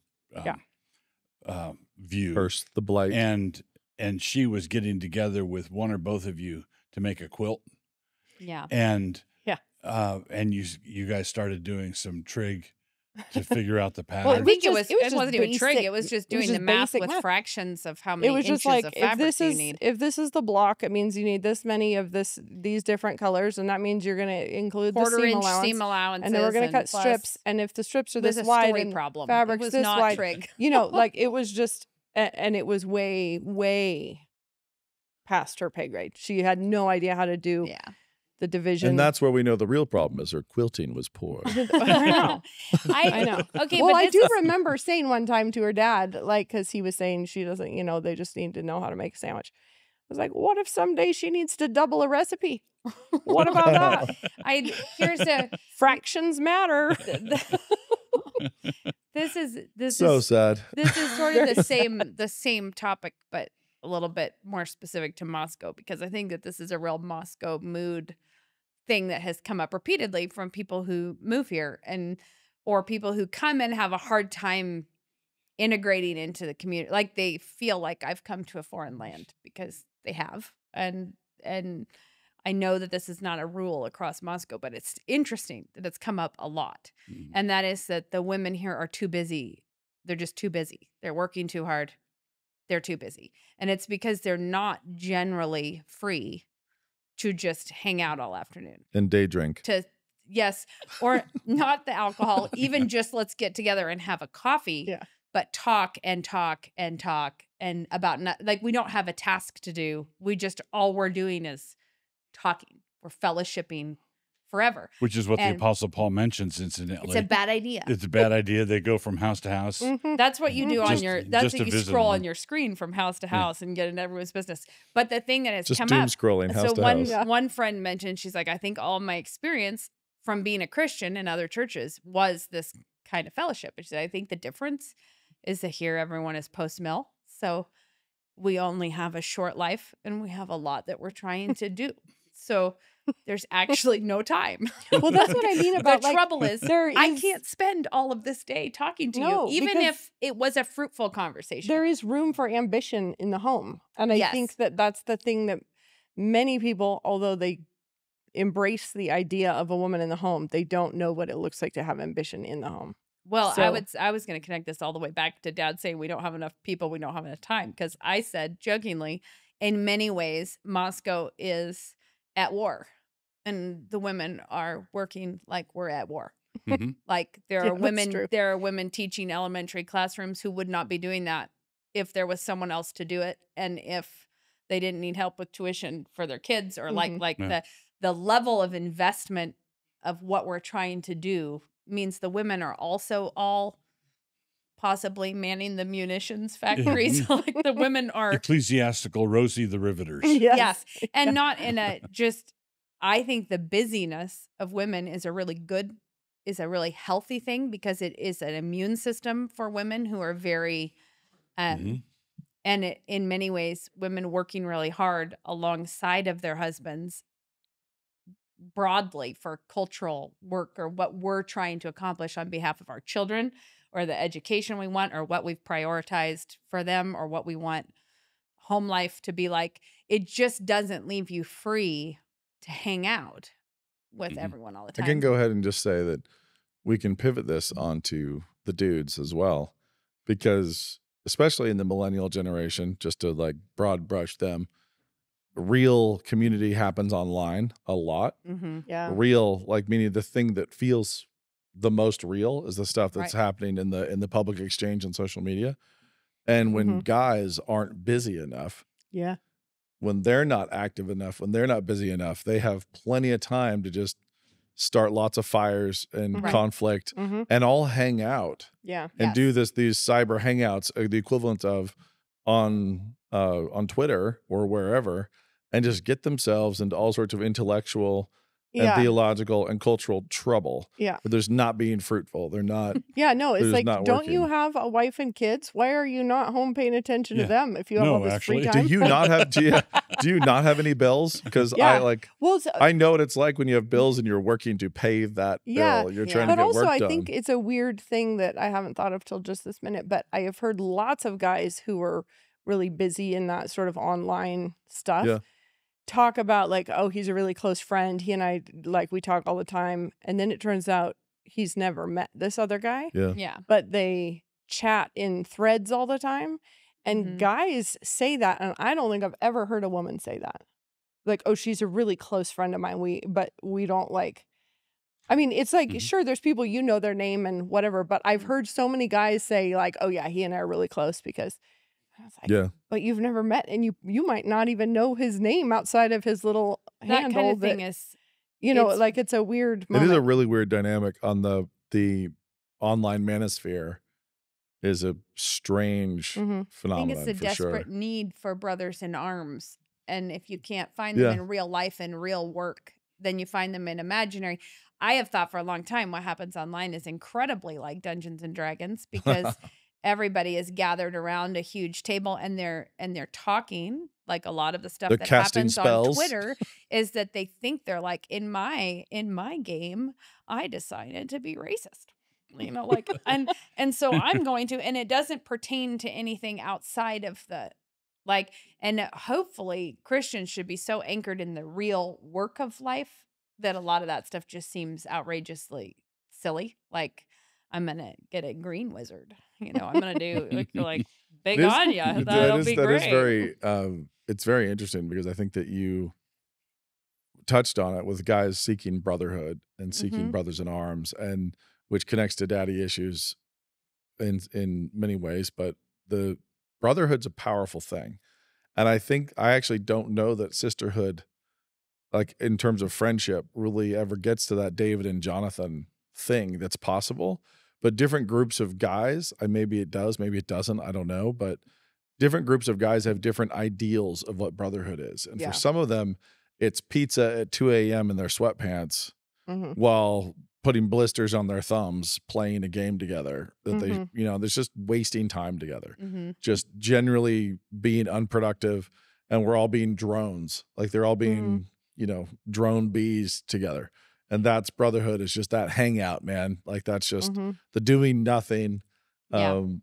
view. Curse the blight. And she was getting together with one or both of you to make a quilt. Yeah. And Yeah. you guys started doing some trig to figure out the pattern. I think it just wasn't even trig. basic- It was just it was doing the just math basic with math. fractions of how many It was inches just like, of if fabric this you is need. the block, it means you need this many of these different colors, and that means you're going to include the Quarter seam inch allowance, seam allowance. and then we're going to cut strips, and if the strips are It was this a wide story and problem. fabric's It was this not wide, trig. it was just, and it was way past her pay grade. She had no idea how to do Yeah. the division. And that's where we know the real problem is her quilting was poor. I know. I know. Okay, Well, but I this do is- remember saying one time to her dad, because he was saying she doesn't, they just need to know how to make a sandwich. I was like, what if someday she needs to double a recipe? What about that? Here's a Fractions matter. this So is sad. this is sort of the same topic, but a little bit more specific to Moscow, because I think that this is a real Moscow mood thing that has come up repeatedly from people who move here or people who come and have a hard time integrating into the community. Like they feel like I've come to a foreign land because they have. And I know that this is not a rule across Moscow, but it's interesting that it's come up a lot. Mhm. And that is that the women here are too busy. They're just too busy. They're working too hard. They're too busy. And it's because they're not generally free to just hang out all afternoon. And day drink. Yes, or not the alcohol, even just let's get together and have a coffee, but talk and talk and talk and about, like we don't have a task to do. We just, all we're doing is talking. We're fellowshipping forever. Which is what the Apostle Paul mentions, incidentally. It's a bad idea. It's a bad idea. They go from house to house. That's what you do on that's what you scroll them. on your screen from house to house and get in everyone's business. But the thing that has Just come doom up. scrolling house to house. One friend mentioned, she's like, I think all my experience from being a Christian in other churches was this kind of fellowship. And she said, I think the difference is that here everyone is post-mill. So we only have a short life and we have a lot that we're trying to do. So there's actually no time. Well, that's what I mean about the trouble is I can't spend all of this day talking to you, even if it was a fruitful conversation. There is room for ambition in the home. And I think that that's the thing that many people, although they embrace the idea of a woman in the home, they don't know what it looks like to have ambition in the home. Well, I was going to connect this all the way back to Dad saying we don't have enough people, we don't have enough time, because I said jokingly, in many ways, Moscow is at war, and the women are working like we're at war. Mm-hmm. Like there are women teaching elementary classrooms who would not be doing that if there was someone else to do it, and if they didn't need help with tuition for their kids, or the level of investment of what we're trying to do means the women are also all possibly manning the munitions factories. Like the women are ecclesiastical Rosie the Riveters. Yes. And not in a just, I think the busyness of women is a really healthy thing, because it is an immune system for women who are very, and in many ways, women working really hard alongside of their husbands broadly for cultural work, or what we're trying to accomplish on behalf of our children, or the education we want, or what we've prioritized for them, or what we want home life to be like. It just doesn't leave you free to hang out with everyone all the time. I can go ahead and just say that we can pivot this onto the dudes as well, because especially in the millennial generation, just to like broad brush them, real community happens online a lot. Yeah. Real, like meaning the thing that feels the most real is the stuff that's happening in the public exchange and social media. And when guys aren't busy enough, when they're not active enough, when they're not busy enough, they have plenty of time to just start lots of fires and conflict and all hang out and do these cyber hangouts, the equivalent of on Twitter or wherever, and just get themselves into all sorts of intellectual and theological and cultural trouble. Yeah. But there's not being fruitful. They're not. Yeah, no, it's like, don't working. you have a wife and kids? Why are you not home paying attention to them if you have all this free time? Do you not have do you not have any bills? Because I know what it's like when you have bills and you're working to pay that bill. You're trying to get work done. But also I think it's a weird thing that I haven't thought of till just this minute, but I have heard lots of guys who are really busy in that sort of online stuff talk about like, oh, he's a really close friend. He and I, like, we talk all the time. And then it turns out he's never met this other guy. Yeah. But they chat in threads all the time. And guys say that. And I don't think I've ever heard a woman say that. Like, oh, she's a really close friend of mine. But we don't like, I mean, it's like, sure, there's people, you know their name and whatever. But I've heard so many guys say like, oh yeah, he and I are really close, because I was like, but you've never met, and you might not even know his name outside of his little handle. That kind of thing is, you know, like it's a weird moment. It is a really weird dynamic on the online manosphere. Is a strange phenomenon. I think it's a desperate need for brothers in arms, and if you can't find them in real life and real work, then you find them in imaginary. I have thought for a long time what happens online is incredibly like Dungeons and Dragons, because everybody is gathered around a huge table and they're talking. Like a lot of the stuff that happens spells on Twitter is that they think they're like, in my game, I decided to be racist. you know, like, and so I'm going to, and it doesn't pertain to anything outside of the, like, and hopefully Christians should be so anchored in the real work of life that a lot of that stuff just seems outrageously silly. Like, I'm going to get a green wizard, you know, I'm going to do like big on ya. That'll be great. That is very, it's very interesting because I think that you touched on it with guys seeking brotherhood and seeking brothers in arms, and which connects to daddy issues in many ways, but the brotherhood's a powerful thing. And I think I actually don't know that sisterhood, like in terms of friendship, really ever gets to that David and Jonathan thing that's possible. But different groups of guys, maybe it does, maybe it doesn't, I don't know, but different groups of guys have different ideals of what brotherhood is. And for some of them, it's pizza at 2 a.m. in their sweatpants while putting blisters on their thumbs, playing a game together that they, you know, there's just wasting time together, just generally being unproductive. And we're all being drones. Like they're all being, you know, drone bees together. And that's brotherhood, is just that hangout, man. Like that's just the doing nothing and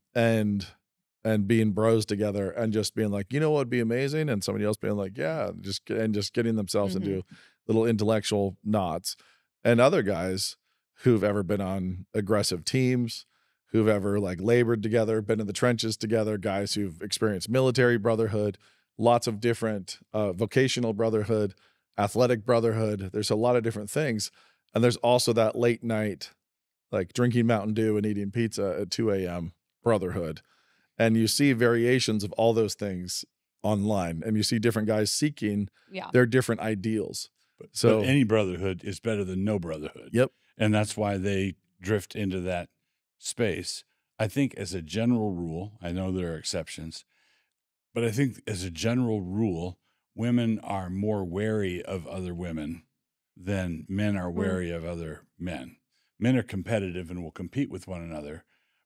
being bros together and just being like, you know what would be amazing? And somebody else being like, yeah, just getting themselves into little intellectual knots. And other guys who've ever been on aggressive teams, who've ever like labored together, been in the trenches together, guys who've experienced military brotherhood, lots of different vocational brotherhood, athletic brotherhood. There's a lot of different things. And there's also that late night, like drinking Mountain Dew and eating pizza at 2 a.m. brotherhood. And you see variations of all those things online, and you see different guys seeking their different ideals. But any brotherhood is better than no brotherhood. Yep. And that's why they drift into that space. I think as a general rule, I know there are exceptions, but I think as a general rule, women are more wary of other women than men are wary of other men. Men are competitive and will compete with one another,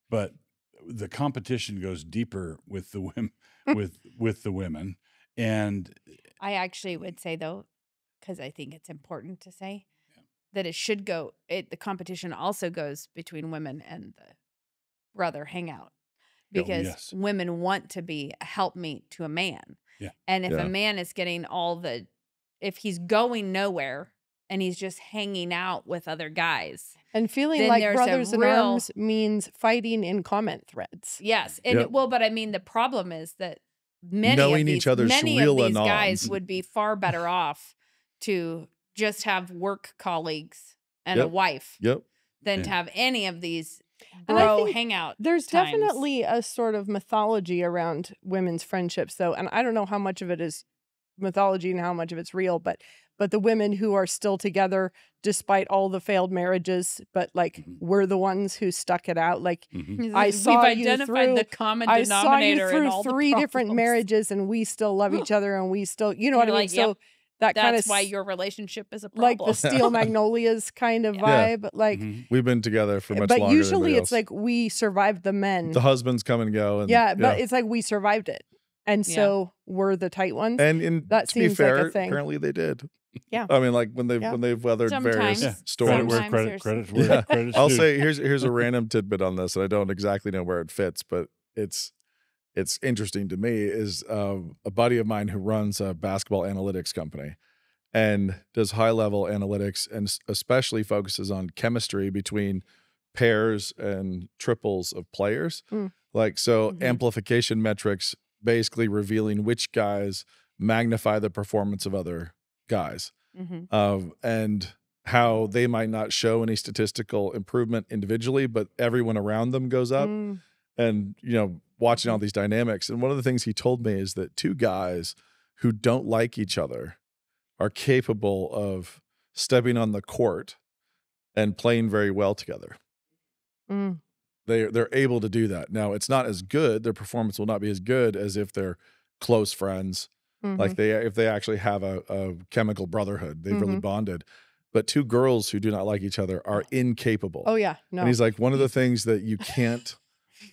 but the competition goes deeper with the women, with the women. And I actually would say though, because I think it's important to say that it should go, the competition also goes between women and the brother hangout, because women want to be a helpmeet to a man. Yeah. And if a man is getting if he's going nowhere and he's just hanging out with other guys and feeling like brothers in arms means fighting in comment threads. Yes. And but I mean, the problem is that many of these guys would be far better off to just have work colleagues and a wife than to have any of these bro hangout. There's definitely a sort of mythology around women's friendships, though, and I don't know how much of it is mythology and how much of it's real, but the women who are still together despite all the failed marriages, but like we're the ones who stuck it out. Like I saw We've identified the common denominator in all the 3 different marriages, and we still love each other, and we still, you know what I mean? So that's why your relationship is a problem. Like the Steel Magnolias kind of vibe. Like we've been together for much longer. But usually it's like we survived the men. The husbands come and go. And, but it's like we survived it. And so we're the tight ones. And that to be fair, like a thing. apparently they did. Yeah. I mean, like when they've weathered various storms. Credit's where credit's I'll due. say here's a random tidbit on this, and I don't exactly know where it fits, but it's interesting to me. Is a buddy of mine who runs a basketball analytics company and does high level analytics, and especially focuses on chemistry between pairs and triples of players. Like amplification metrics, basically revealing which guys magnify the performance of other guys, and how they might not show any statistical improvement individually, but everyone around them goes up. And, you know, watching all these dynamics. And one of the things he told me is that 2 guys who don't like each other are capable of stepping on the court and playing very well together. They're able to do that. Now, it's not as good. Their performance will not be as good as if they're close friends. Like if they actually have a chemical brotherhood, they've really bonded. But 2 girls who do not like each other are incapable. Oh yeah, no. And he's like, one of the things that you can't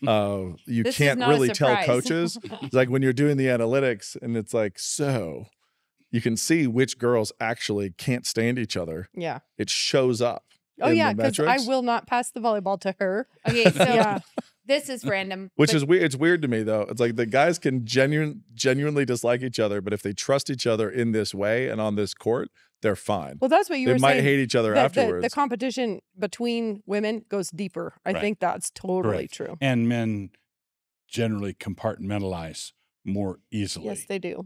can't really tell coaches is like when you're doing the analytics, and it's like, so you can see which girls actually can't stand each other. Yeah, it shows up. Oh in yeah, the because I metrics. will not pass the volleyball to her. Okay, so Yeah. this is random. Which but is weird. It's weird to me though. It's like the guys can genuinely dislike each other, but if they trust each other in this way and on this court, they're fine. Well, that's what you They were might saying. hate each other The afterwards. competition between women goes deeper. I Right. think that's totally Correct. true. And men generally compartmentalize more easily. Yes, they do.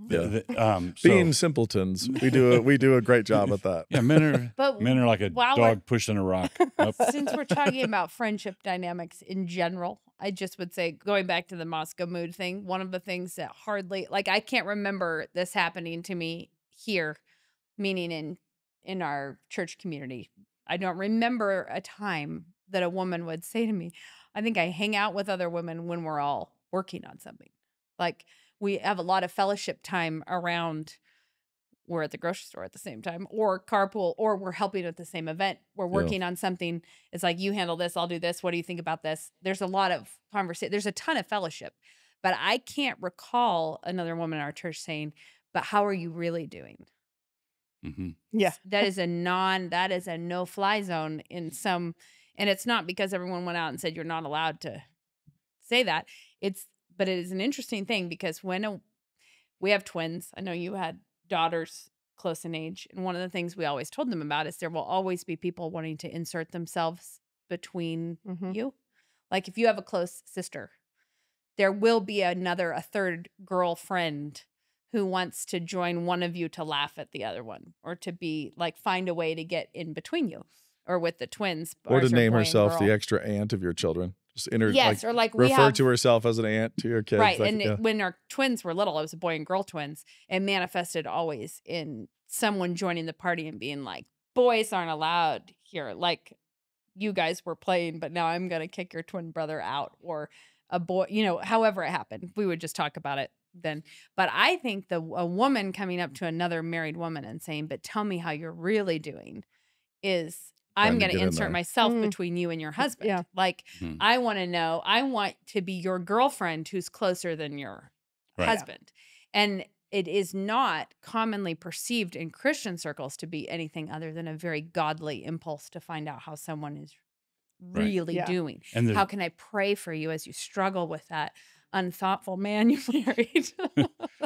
Being simpletons, we do a great job at that. Yeah, men But are like a while dog pushing a rock. Up. since we're talking about friendship dynamics in general, I just would say, going back to the Moscow mood thing, one of the things that I can't remember this happening to me here, meaning in our church community. I don't remember a time that a woman would say to me, I think I hang out with other women when we're all working on something. Like, we have a lot of fellowship time around, we're at the grocery store at the same time, or carpool, or we're helping at the same event. We're working on something. It's like, you handle this, I'll do this. What do you think about this? There's a lot of conversation. There's a ton of fellowship. But I can't recall another woman in our church saying, but how are you really doing? Mm-hmm. Yeah. That is a no-fly zone in some, and it's not because everyone went out and said you're not allowed to say that. But it is an interesting thing, because we have twins. I know you had daughters close in age. And one of the things we always told them about is there will always be people wanting to insert themselves between you. Like, if you have a close sister, there will be a third girlfriend who wants to join one of you to laugh at the other one, or to be like, find a way to get in between you, or with the twins. Or to name boy and herself girl. the extra aunt of your children. Just Yes, or like we refer have, to herself as an aunt to your kids. right. Like, And when our twins were little, it was a boy and girl twins. It manifested always in someone joining the party and being like, boys aren't allowed here. Like, you guys were playing, but now I'm going to kick your twin brother out, or a boy, however it happened. We would just talk about it then. But I think a woman coming up to another married woman and saying, but tell me how you're really doing, is I'm going to insert myself between you and your husband. Yeah. Like, I want to know, I want to be your girlfriend who's closer than your husband. And it is not commonly perceived in Christian circles to be anything other than a very godly impulse to find out how someone is really doing. And how can I pray for you as you struggle with that unthoughtful man you married?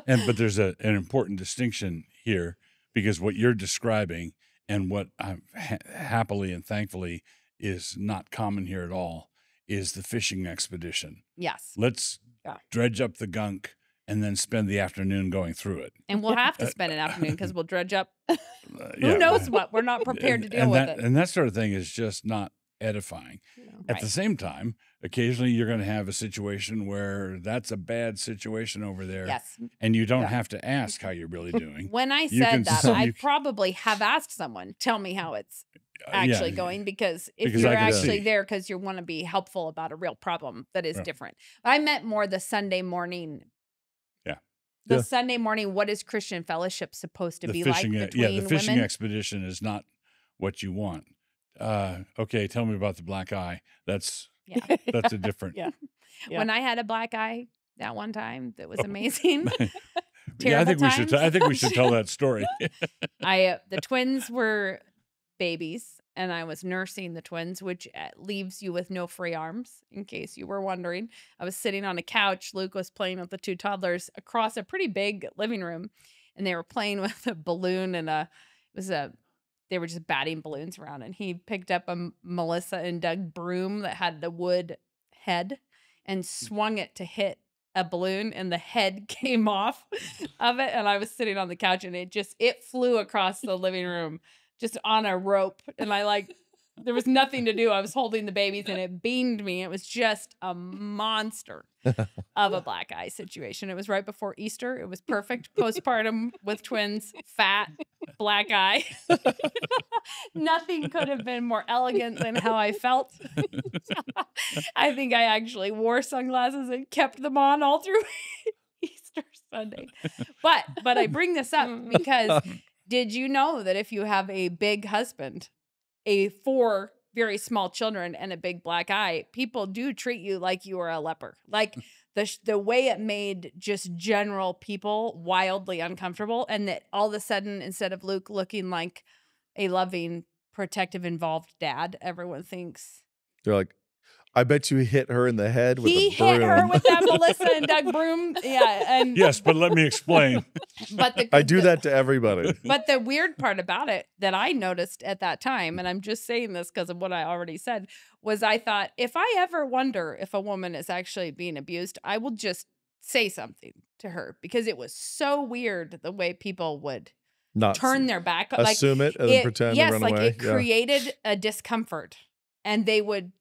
But there's an important distinction here, because what you're describing and what I'm happily and thankfully is not common here at all is the fishing expedition. Yes. Let's dredge up the gunk and then spend the afternoon going through it. And we'll have to spend an afternoon, because we'll dredge up who knows what. We're not prepared to deal with it. And that sort of thing is just not edifying. At the same time, occasionally you're going to have a situation where that's a bad situation over there. Yes. And you don't have to ask how you're really doing. When I said that, I probably have asked someone, tell me how it's actually going, because if you're actually there because you want to be helpful about a real problem, that is different. I meant more the Sunday morning. The Sunday morning, what is Christian fellowship supposed to be like between the fishing women? expedition is not what you want. Okay, tell me about the black eye. That's a different. When I had a black eye that one time, that was amazing. I think we should tell that story. The twins were babies, and I was nursing the twins, which leaves you with no free arms, in case you were wondering. I was sitting on a couch. Luke was playing with the two toddlers across a pretty big living room, and they were playing with a balloon, and they were just batting balloons around, and he picked up a Melissa and Doug broom that had the wood head and swung it to hit a balloon, and the head came off of it. And I was sitting on the couch, and it flew across the living room just on a rope. And there was nothing to do. I was holding the babies, and it beamed me. It was just a monster of a black eye situation. It was right before Easter. It was perfect. Postpartum with twins, fat, black eye. Nothing could have been more elegant than how I felt. I think I actually wore sunglasses and kept them on all through Easter Sunday. But I bring this up because did you know that if you have a big husband, 4 very small children, and a big black eye, people do treat you like you are a leper. Like the way it made just general people wildly uncomfortable, and that all of a sudden, instead of Luke looking like a loving protective, involved dad. Everyone thinks They're like, I bet you hit her in the head with he a broom. hit her with that Melissa and Doug broom. Yeah, and Yes, but let me explain. but I do that to everybody. But the weird part about it that I noticed at that time, and I'm just saying this because of what I already said, was I thought, if I ever wonder if a woman is actually being abused, I will just say something to her, because it was so weird the way people would Not turn their back. assume it and then pretend yes, to run like away. it created a discomfort, and they would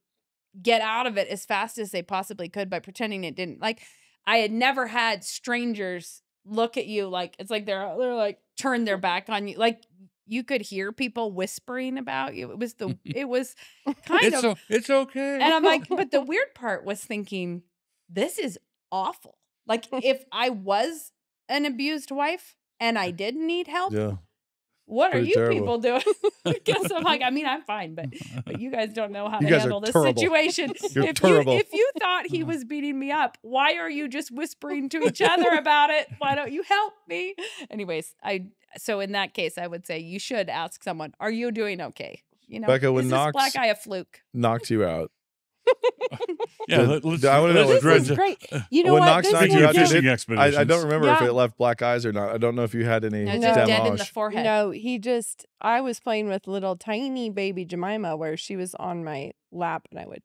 get out of it as fast as they possibly could by pretending it didn't. Like, I had never had strangers look at you like it's like they're like turn their back on you. Like, you could hear people whispering about you. It was kind of it's okay. And I'm like, but the weird part was thinking, this is awful. Like, if I was an abused wife and I did need help, Yeah. what Pretty are you terrible. people doing? Because I'm like, I mean, I'm fine, but you guys don't know how You to guys are handle this terrible. situation. You're terrible. If you thought he was beating me up, why are you just whispering to each other about it? Why don't you help me? Anyways, so in that case, I would say you should ask someone, are you doing okay? You know, Becca, when is this Knox black eye a fluke? knocked you out. Yeah, let's I wanna know let's what- This is great. You know When what? Knox This knocked will you out, get- did it- fishing expeditions. I don't remember if Yeah. it left black eyes or not. I don't know if you had any No, just No. dead in the damage. forehead. No, I was playing with little tiny baby Jemima, where she was on my lap, and I would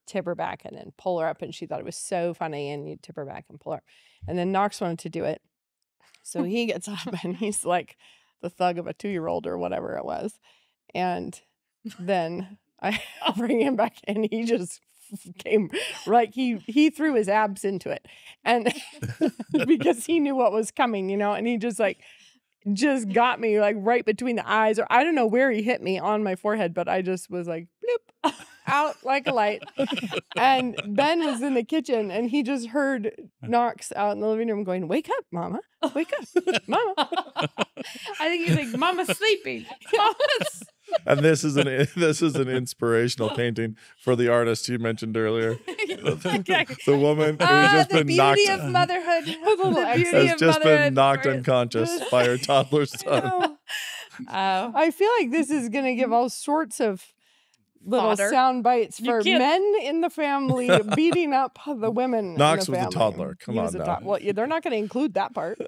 tip her back and then pull her up, and she thought it was so funny, and you'd tip her back and pull her up. And then Knox wanted to do it. So he gets up and he's like the thug of a 2-year-old or whatever it was. And then I bring him back, and he just came like he threw his abs into it, and because he knew what was coming, you know, and he just got me like right between the eyes, or I don't know where he hit me on my forehead, but I just was like bloop out like a light. And Ben was in the kitchen, and he just heard Knox out in the living room going, "Wake up, Mama! Wake up, Mama!" I think he's like, Mama's sleeping. Mama's And this is an inspirational painting for the artist you mentioned earlier. Exactly. The woman who has just the been knocked beauty of motherhood. The beauty has of just been motherhood. knocked unconscious by her toddler son. Oh, I feel like this is going to give all sorts of little Fodder. sound bites You for can't- men in the family beating up the women. Knox in the was a family. toddler. Come He on was a now. Well, yeah, they're not going to include that part.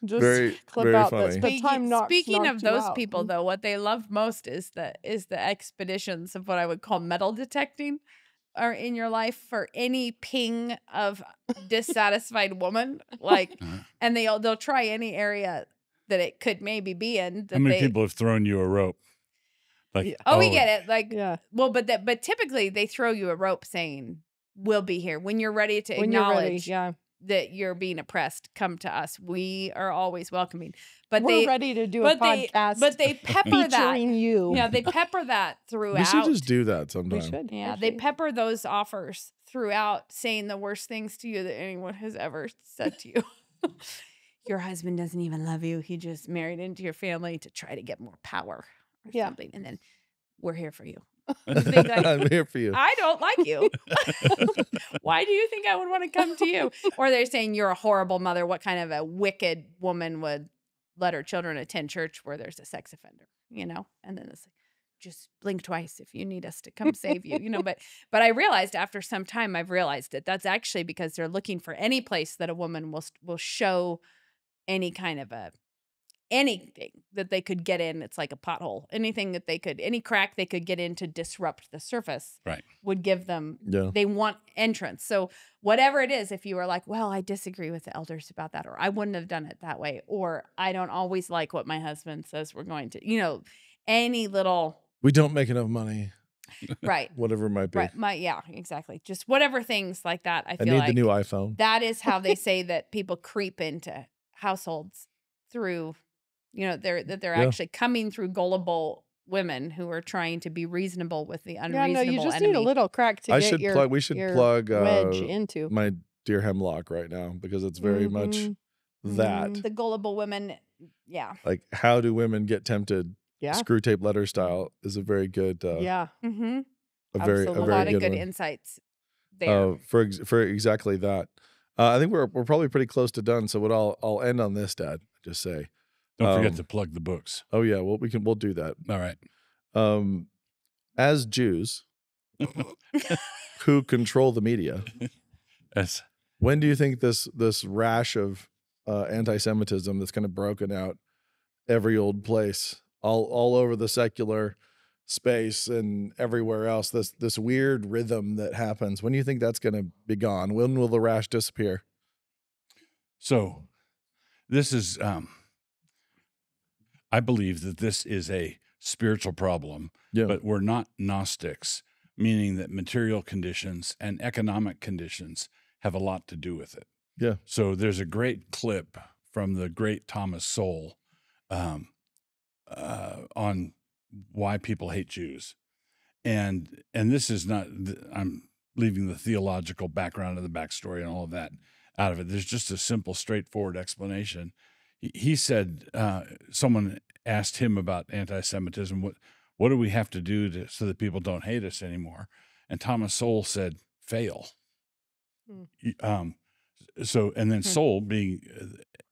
Just Very, clip very out funny. the time Knox Speaking of knocked you those out. people, though, what they love most is the expeditions of what I would call metal detecting are in your life for any ping of dissatisfied woman, like, and they'll try any area that it could maybe be in. That How many people have thrown you a rope? Like, Yeah. Oh, we get it. Like, Yeah. well, but typically they throw you a rope saying, "We'll be here when you're ready to When you're ready, acknowledge yeah. that you're being oppressed. Come to us. We are always welcoming." But We're they ready to do a but they podcast but they pepper that. featuring you. Yeah, they pepper that throughout. We should just do that We sometime. should. Yeah, they pepper those offers throughout, saying the worst things to you that anyone has ever said to you. Your husband doesn't even love you. He just married into your family to try to get more power or Yeah. something. And then we're here for you. You think like, I'm here for you. I don't like you. Why do you think I would want to come to you? Or they're saying you're a horrible mother. What kind of a wicked woman would let her children attend church where there's a sex offender, you know? And then it's like, just blink twice if you need us to come save you, you know. But I realized after some time, I've realized that that's actually because they're looking for any place that a woman will show any kind of anything that they could get in. It's like a pothole. Anything that any crack they could get in to disrupt the surface, Right. would give them. Yeah. They want entrance. So whatever it is, if you were like, well, I disagree with the elders about that, or I wouldn't have done it that way, or I don't always like what my husband says we're going to, you know, any little. We don't make enough money. Right. Whatever it might be. Right. Yeah, exactly. Just whatever things like that. I I feel need like the new iPhone. that is how they say that people creep into households through, you know, they're Yeah. actually coming through gullible women who are trying to be reasonable with the Yeah, unreasonable no, you just enemy. need a little crack to I get should your, plug. We should your plug wedge into. my dear hemlock right now because it's very much Mhm. that. The gullible women. Yeah. Like, how do women get tempted? Yeah. Screw tape letter style is a very good. Yeah. Mm-hmm. a very absolutely. A very lot of good good one. insights there. For exactly that. I think we're probably pretty close to done. So what I'll end on this, Dad. Just say, Don't forget to plug the books. Oh yeah, well we'll do that. All right. As Jews who control the media, Yes. when do you think this rash of anti-Semitism that's kind of broken out every old place, all over the secular space and everywhere else, this weird rhythm that happens, when do you think that's going to be gone? When will the rash disappear? So this is, I believe that this is a spiritual problem, but we're not Gnostics, meaning that material conditions and economic conditions have a lot to do with it. Yeah. So there's a great clip from the great Thomas Sowell on why people hate Jews. And this is not, I'm leaving the theological background of the backstory and all of that out of it. There's just a simple, straightforward explanation. He said, someone asked him about anti-Semitism, what do we have to do so that people don't hate us anymore? And Thomas Sowell said, fail. And then Sowell, being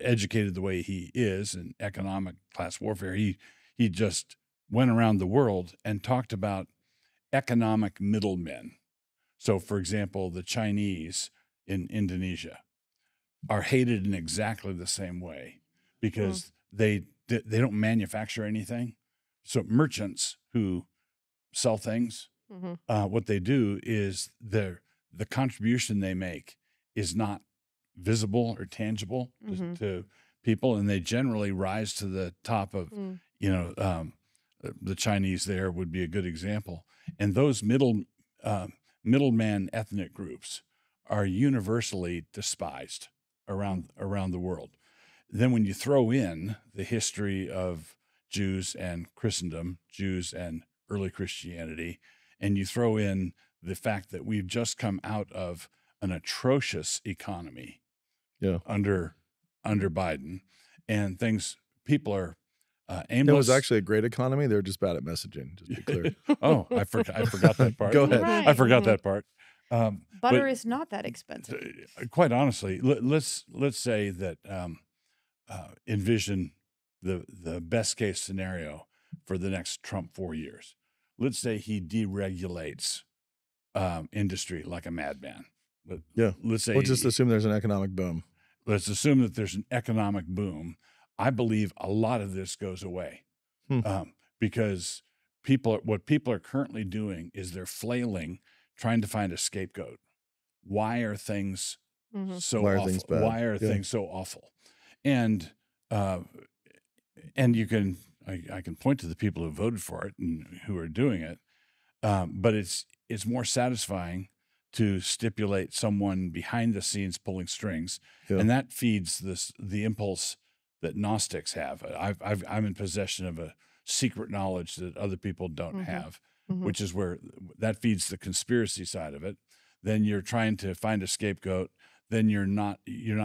educated the way he is in economic class warfare, he just went around the world and talked about economic middlemen. So, for example, the Chinese in Indonesia are hated in exactly the same way because they don't manufacture anything. So merchants who sell things, what they do is the contribution they make is not visible or tangible to people, and they generally rise to the top of, the Chinese there would be a good example. And those middleman ethnic groups are universally despised around the world. Then when you throw in the history of Jews and Christendom, Jews and early Christianity, and you throw in the fact that we've just come out of an atrocious economy under Biden, and people are aimless. It was actually a great economy. They're just bad at messaging, just to be clear. Oh, I forgot that part. Go ahead. Right. I forgot that part. Butter is not that expensive. Quite honestly, let's say that envision the best case scenario for the next Trump 4 years. Let's say he deregulates industry like a madman. Let's say we'll just assume there's an economic boom. Let's assume that there's an economic boom. I believe a lot of this goes away because what people are currently doing is they're flailing, trying to find a scapegoat. Why are things so Why are awful? things bad? Why are things so awful? And you can I can point to the people who voted for it and who are doing it, but it's more satisfying to stipulate someone behind the scenes pulling strings, and that feeds the impulse that Gnostics have. I'm in possession of a secret knowledge that other people don't have, which is where that feeds the conspiracy side of it. Then you're trying to find a scapegoat. Then you're not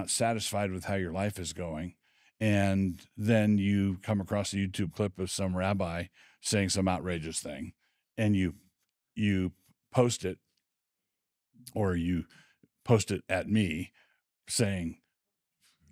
satisfied with how your life is going, and then you come across a YouTube clip of some rabbi saying some outrageous thing, and you post it, or you post it at me saying,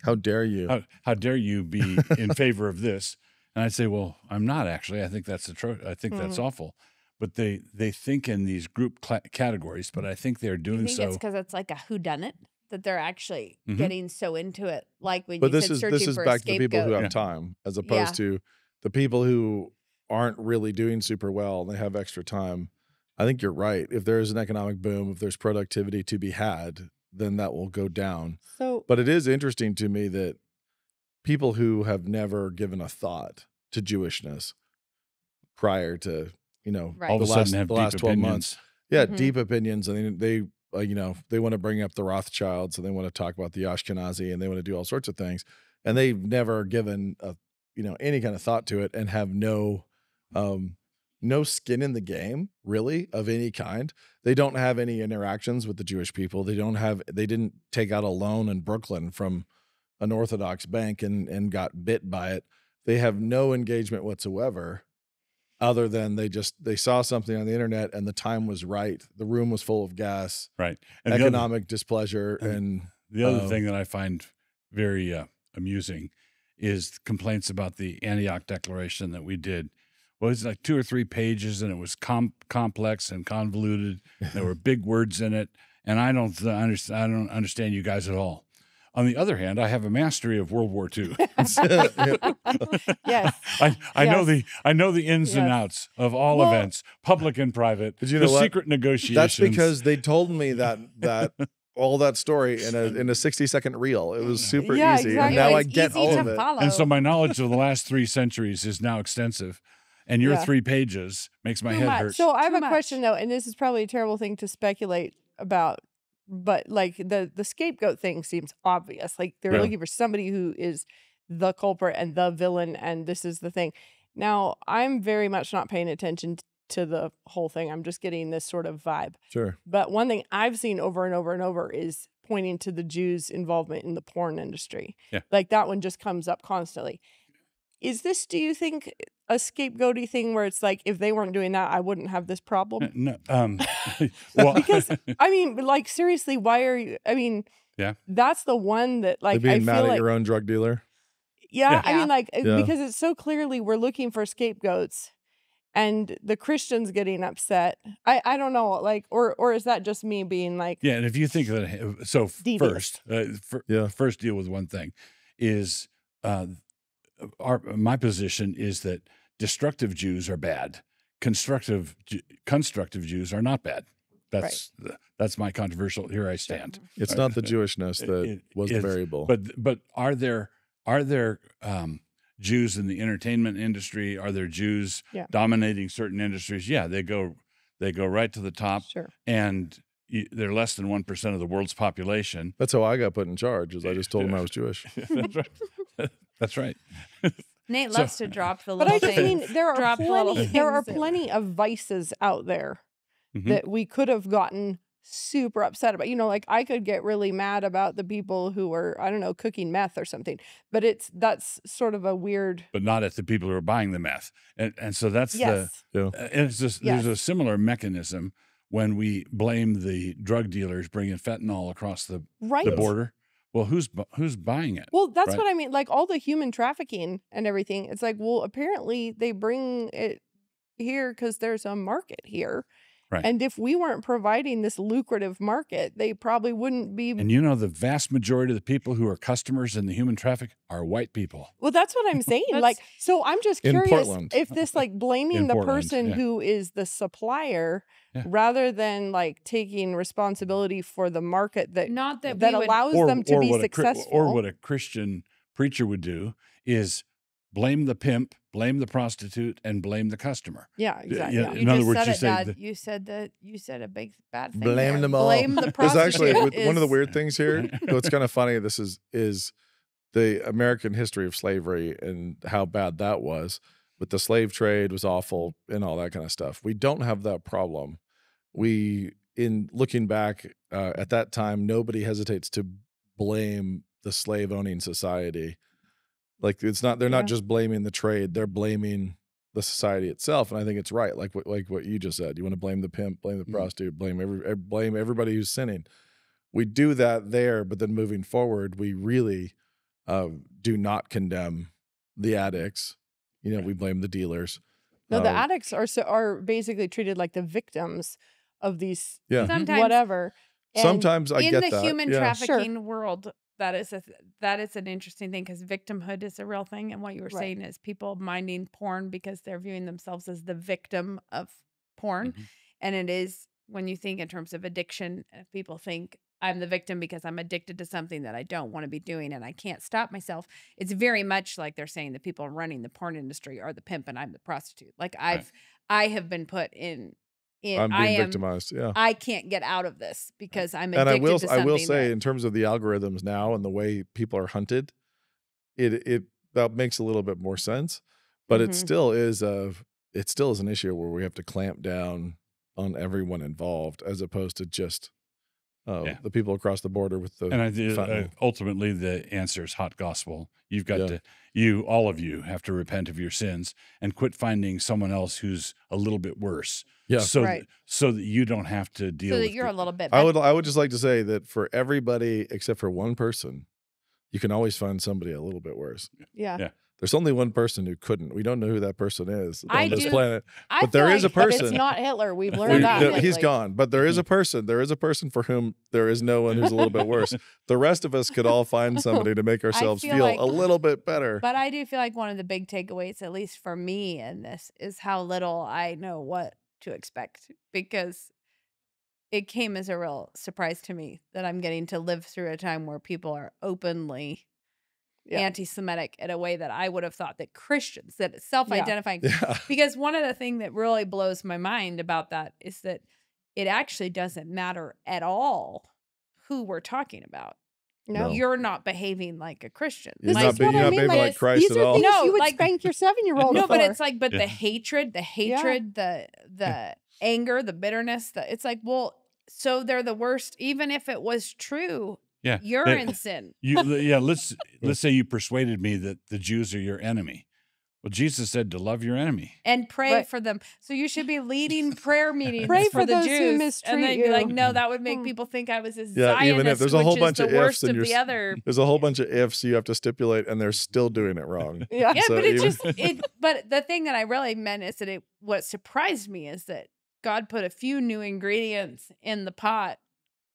how dare you? How dare you be in favor of this? And I'd say, well, I'm not actually. I think that's that's awful. But they think in these group categories. But I think they're doing so. It's because it's like a whodunit that they're actually getting so into it. Like when but you this said is searching this is for back a to the people who scapegoat. have time, as opposed to the people who aren't really doing super well and they have extra time. I think you're right. If there is an economic boom, if there's productivity to be had, then that will go down. But it is interesting to me that people who have never given a thought to Jewishness prior to, all of a sudden have the last 12 months, deep opinions. And they want to bring up the Rothschilds, and they want to talk about the Ashkenazi, and they want to do all sorts of things. And they've never given any kind of thought to it, and have no skin in the game, really, of any kind. They don't have any interactions with the Jewish people. They didn't take out a loan in Brooklyn from an Orthodox bank and got bit by it. They have no engagement whatsoever, other than they saw something on the internet and the time was right. The room was full of gas, right? And economic displeasure. And the other thing that I find very amusing is complaints about the Antioch Declaration that we did. Well, it's like 2 or 3 pages, and it was complex and convoluted. There were big words in it, and I don't understand you guys at all. On the other hand, I have a mastery of World War II. Yes. I know the ins and outs of all events, public and private. But you know the what? secret negotiations. That's because they told me that all that story in a 60-second reel. It was super Yeah, easy, exactly. and now It I was get easy all to of it. follow. And so my knowledge of the last 3 centuries is now extensive, and your 3 pages makes my Too head much. hurt. So I have Too a much. question though, and this is probably a terrible thing to speculate about, but like the scapegoat thing seems obvious. Like they're Yeah. looking for somebody who is the culprit and the villain, and this is the thing. Now, I'm very much not paying attention to the whole thing. I'm just getting this sort of vibe. Sure. But one thing I've seen over and over and over is pointing to the Jews' involvement in the porn industry. Yeah. Like that one just comes up constantly. Is this, do you think, a scapegoaty thing where it's like, if they weren't doing that, I wouldn't have this problem? No, well, Because, I mean, like, seriously, why are you, I mean, Yeah. that's the one that, like, Like I being mad feel at like, your own drug dealer. yeah, I Yeah. mean, like, Yeah. because it's so clearly we're looking for scapegoats and the Christians getting upset. I don't know, like, or is that just me being like, yeah, and if you think of it, so Devious. first deal with one thing is my position is that destructive Jews are bad. Constructive Jews are not bad. That's my controversial. Here I stand. It's not the Jewishness that was the variable. But are there Jews in the entertainment industry? Are there Jews Yeah. dominating certain industries? Yeah, they go right to the top, sure. and they're less than 1% of the world's population. That's how I got put in charge. Is I just told him I was Jewish. That's right. That's right. Nate loves to drop the But little I just things. mean, there are Drop little things. plenty of vices out there Mhm. that we could have gotten super upset about. You know, like I could get really mad about the people who were, I don't know, cooking meth or something. But that's sort of a weird. But not at the people who are buying the meth, and so that's Yes. Yeah. and it's just Yes. there's a similar mechanism when we blame the drug dealers bringing fentanyl across the Right. border. Well, who's buying it? Well, that's right? what I mean. Like all the human trafficking and everything. It's like, well, apparently they bring it here because there's a market here. Right. And if we weren't providing this lucrative market, they probably wouldn't be. And you know, the vast majority of the people who are customers in the human traffic are white people. Well, that's what I'm saying. Like, so I'm just In curious Portland. if this, like, blaming In the Portland, person yeah. who is the supplier Yeah. rather than like taking responsibility for the market that Not that that we would, allows them to be what successful. or what a Christian preacher would do is blame the pimp, blame the prostitute, and blame the customer. Yeah, exactly. yeah, Yeah. in other just words, said you it, say Dad. that- You said a big bad thing. Blame there. them all. Blame the There's prostitute. actually one of the is- weird things here. What's kind of funny. This is the American history of slavery and how bad that was. But the slave trade was awful and all that kind of stuff. We don't have that problem. In looking back at that time, nobody hesitates to blame the slave owning society. Like they're not just blaming the trade; they're blaming the society itself. And I think it's right. Like what you just said. You want to blame the pimp, blame the prostitute, blame everybody who's sinning. We do that there, but then moving forward, we really do not condemn the addicts. You know, we blame the dealers. No, the addicts are basically treated like the victims of these Sometimes whatever. And Sometimes I in get the that. human Yeah. trafficking world, that is an interesting thing because victimhood is a real thing. And what you were Right. saying is people minding porn because they're viewing themselves as the victim of porn. Mhm. And it is when you think in terms of addiction, people think I'm the victim because I'm addicted to something that I don't want to be doing and I can't stop myself. It's very much like they're saying the people running the porn industry are the pimp and I'm the prostitute. Like I have been put in I'm being victimized. Yeah. I can't get out of this because I'm And addicted to something. I will say, that- in terms of the algorithms now and the way people are hunted, it that makes a little bit more sense. But it Mhm. still is an issue where we have to clamp down on everyone involved, as opposed to just the people across the border with the And I did, fentanyl. ultimately, the answer is hot gospel. You've got Yeah. all of you have to repent of your sins and quit finding someone else who's a little bit worse. Yeah. So, Right. so that you don't have to deal so with that you're a little bit I would just like to say that for everybody except for one person, you can always find somebody a little bit worse. Yeah. There's only one person who couldn't. We don't know who that person is on this planet. I But there feel is a like person. It's not Hitler. We've learned that. He's gone. But there is a person. There is a person for whom there is no one who's a little bit worse. The rest of us could all find somebody to make ourselves feel like, a little bit better. But I do feel like one of the big takeaways, at least for me in this, is how little I know what to expect, because it came as a real surprise to me that I'm getting to live through a time where people are openly anti-Semitic in a way that I would have thought that Christians, that self-identifying, because one of the things that really blows my mind about that is that it actually doesn't matter at all who we're talking about. No. You're not behaving like a Christian. You're not behaving like Christ at all. These are things you would spank your 7-year-old No, for. but it's like, the hatred, the anger, the bitterness, it's like, well, so they're the worst, even if it was true. Yeah, you're in sin. Let's say you persuaded me that the Jews are your enemy. Well, Jesus said to love your enemy and pray for them. So you should be leading prayer meetings pray for the those Jews, who mistreat and then you. be like, no, that would make people think I was a Zionist. Yeah, even if there's a whole bunch of ifs and there's a whole bunch of ifs you have to stipulate, and they're still doing it wrong. Yeah, so but but the thing that I really meant is that what surprised me is that God put a few new ingredients in the pot,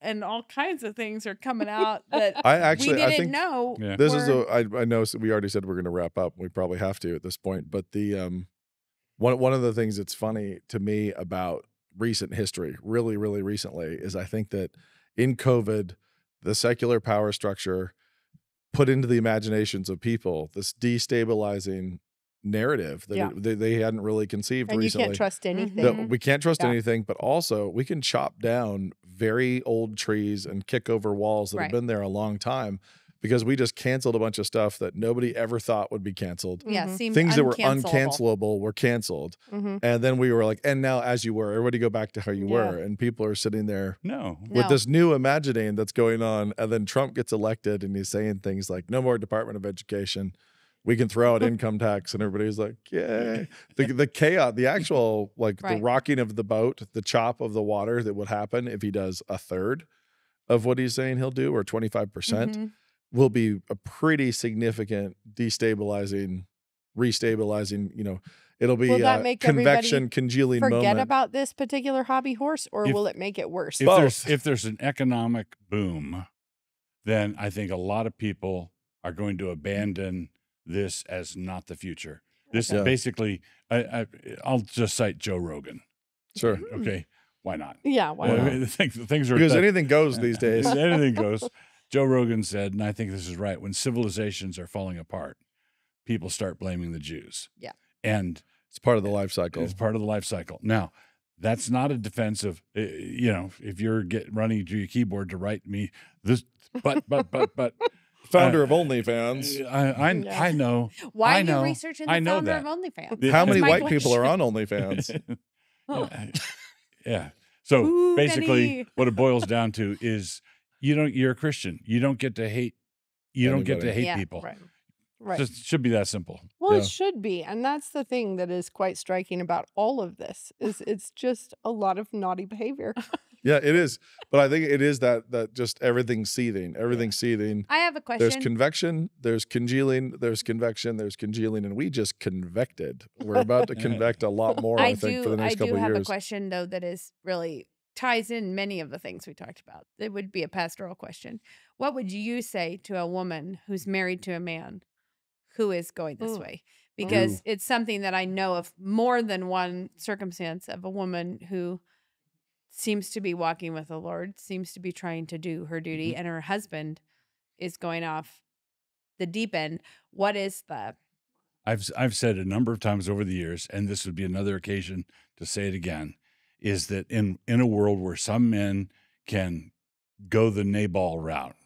and all kinds of things are coming out that I think know. Yeah. This is I know we already said we're going to wrap up. We probably have to at this point, but the one of the things that's funny to me about recent history, really, really recently, is I think that in COVID, the secular power structure put into the imaginations of people this destabilizing narrative that they hadn't really conceived and recently. You can't trust anything. That we can't trust anything, but also we can chop down very old trees and kick over walls that have been there a long time because we just canceled a bunch of stuff that nobody ever thought would be canceled. Yeah, things that were uncancelable were canceled. And then we were like, and now as you were, everybody go back to how you were. And people are sitting there with this new imagining that's going on. And then Trump gets elected and he's saying things like, no more Department of Education. We can throw out income tax, and everybody's like, yay. The chaos, the actual, the rocking of the boat, the chop of the water that would happen if he does a third of what he's saying he'll do, or 25%, will be a pretty significant restabilizing, it'll be will that make convection, congealing forget moment. About this particular hobby horse, or will it make it worse? If there's an economic boom, then I think a lot of people are going to abandon this as not the future. This is basically, I'll just cite Joe Rogan. Sure. Okay. Why not? Yeah. Why not? Things are because anything goes these days. Anything goes. Joe Rogan said, and I think this is right, when civilizations are falling apart, people start blaming the Jews. Yeah. And it's part of the life cycle. It's part of the life cycle. Now, that's not a defense of, if you're running to your keyboard to write me this, but. Founder of OnlyFans. I know. Why are you researching the founder of OnlyFans? How many white people are on OnlyFans? Yeah. So basically, what it boils down to is you're a Christian. You don't get to hate. You don't get to hate people. Right. It should be that simple. Well, it should be. And that's the thing that is quite striking about all of this is it's just a lot of naughty behavior. Yeah, it is. But I think it is that just everything's seething. Everything's seething. I have a question. There's convection, there's congealing, there's convection, there's congealing, and we just convected. We're about to convect a lot more, I think, for the next couple of years. I do have a question, though, that is really ties in many of the things we talked about. It would be a pastoral question. What would you say to a woman who's married to a man who is going this way? Because it's something that I know of more than one circumstance of a woman who seems to be walking with the Lord, seems to be trying to do her duty, and her husband is going off the deep end. What is the... I've said a number of times over the years, and this would be another occasion to say it again, is that in a world where some men can go the Nabal route,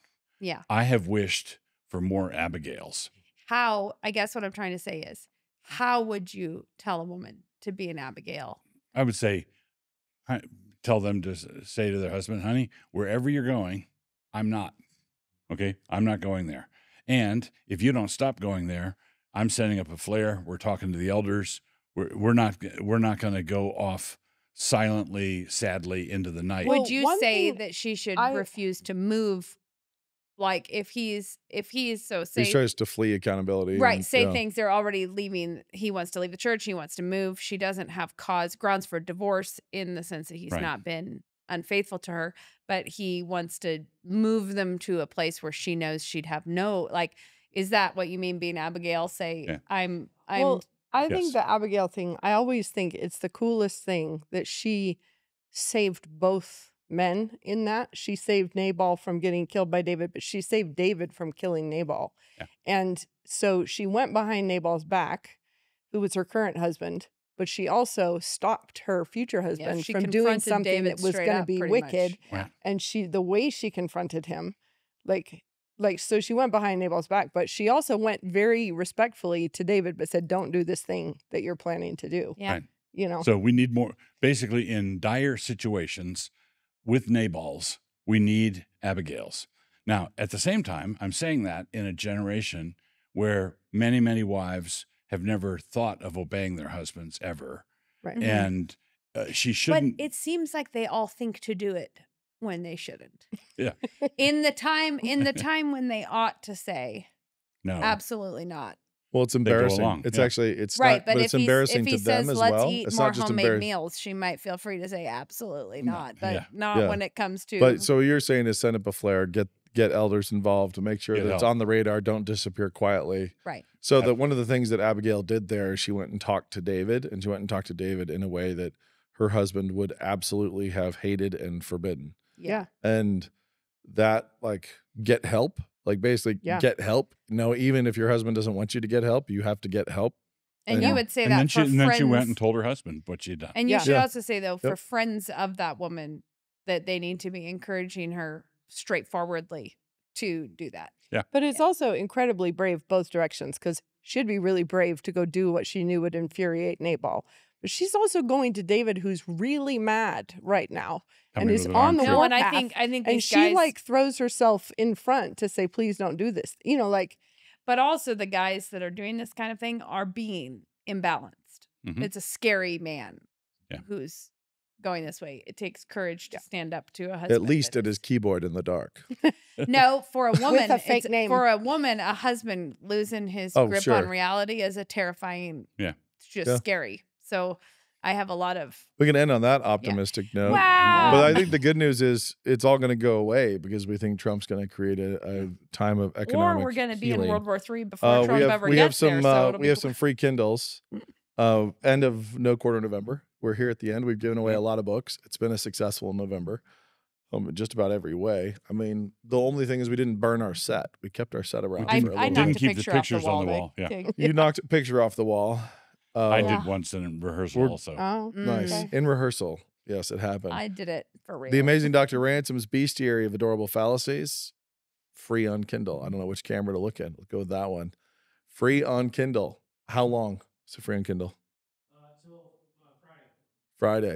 I have wished for more Abigails. I guess what I'm trying to say is, how would you tell a woman to be an Abigail? I would say, tell them to say to their husband, honey, wherever you're going, I'm not. Okay? I'm not going there. And if you don't stop going there, I'm setting up a flare. We're talking to the elders. We're not going to go off silently, sadly into the night. Would you say that she should refuse to move like if he's so He say tries to flee accountability. right, and- say yeah. things they're already leaving. He wants to leave the church. He wants to move. She doesn't have grounds for divorce in the sense that he's Right. not been unfaithful to her, but he wants to move them to a place where she knows she'd have no like. Is that what you mean being Abigail? Say Yeah. I'm Well, I Yes. think the Abigail thing, I always think it's the coolest thing that she saved both men in that. She saved Nabal from getting killed by David, but she saved David from killing Nabal. Yeah. And so she went behind Nabal's back, who was her current husband, but she also stopped her future husband she from doing confronted something David that was straight going to up, be pretty wicked. much. Right. And the way she confronted him, so she went behind Nabal's back, but she also went very respectfully to David, but said, don't do this thing that you're planning to do. Yeah. Right. You know? So we need more, basically in dire situations with Nabals, we need Abigails. Now, at the same time, I'm saying that in a generation where many, many wives have never thought of obeying their husbands ever. Right. Mhm. And she shouldn't. But it seems like they all think to do it when they shouldn't. Yeah. In the time when they ought to say, No. absolutely not. Well, it's go embarrassing. along, It's yeah. actually it's Right, not, but it's if embarrassing he to them says as let's well. eat It's more not just homemade embarrassing. meals, she might feel free to say absolutely No. not, but Yeah. not Yeah. when it comes to. But so you're saying is send up a flare, get elders involved to make sure Get that it's help. on the radar, don't disappear quietly. right. So that one of the things that Abigail did there, she went and talked to David, and she went and talked to David in a way that her husband would absolutely have hated and forbidden. Yeah. And that get help, basically Yeah. get help. No, even if your husband doesn't want you to get help, you have to get help. And Yeah. you would say and that then for she, and friends. then she went and told her husband what she'd done. And you Yeah. should Yeah. also say though, for Yep. friends of that woman, that they need to be encouraging her straightforwardly to do that. But it's also incredibly brave both directions, because she'd be really brave to go do what she knew would infuriate Nabal. But she's also going to David, who's really mad right now and Coming is with an on the arm trip. No, and warpath. I think And these she guys, throws herself in front to say, please don't do this. but also the guys that are doing this kind of thing are being imbalanced. Mhm. It's a scary man Yeah. who's going this way. It takes courage to stand up to a husband. At least that at his keyboard in the dark. No, for a woman, a fake name. For a woman, a husband losing his Oh, grip sure. on reality is a terrifying. Yeah. It's just Yeah. scary. So I have a lot of. We can end on that optimistic note. Wow. But I think the good news is it's all going to go away because we think Trump's going to create a time of economic Or we're going to be healing. in World War III before Trump ever we have gets some there. So it'll we be have cool. some free Kindles. End of no quarter November. We're here at the end. We've given away a lot of books. It's been a successful November, in just about every way. I mean, the only thing is we didn't burn our set. We kept our set around I for a little knocked Didn't a bit. keep the picture off pictures on the They- wall, yeah. they- You knocked a picture off the wall. I Yeah. did once in rehearsal We're- also. Oh, Nice. Mm. In rehearsal. Yes, it happened. I did it for real. The Amazing Dr. Ransom's Bestiary of Adorable Fallacies, free on Kindle. I don't know which camera to look at. Let's go with that one. Free on Kindle. How long is it free on Kindle?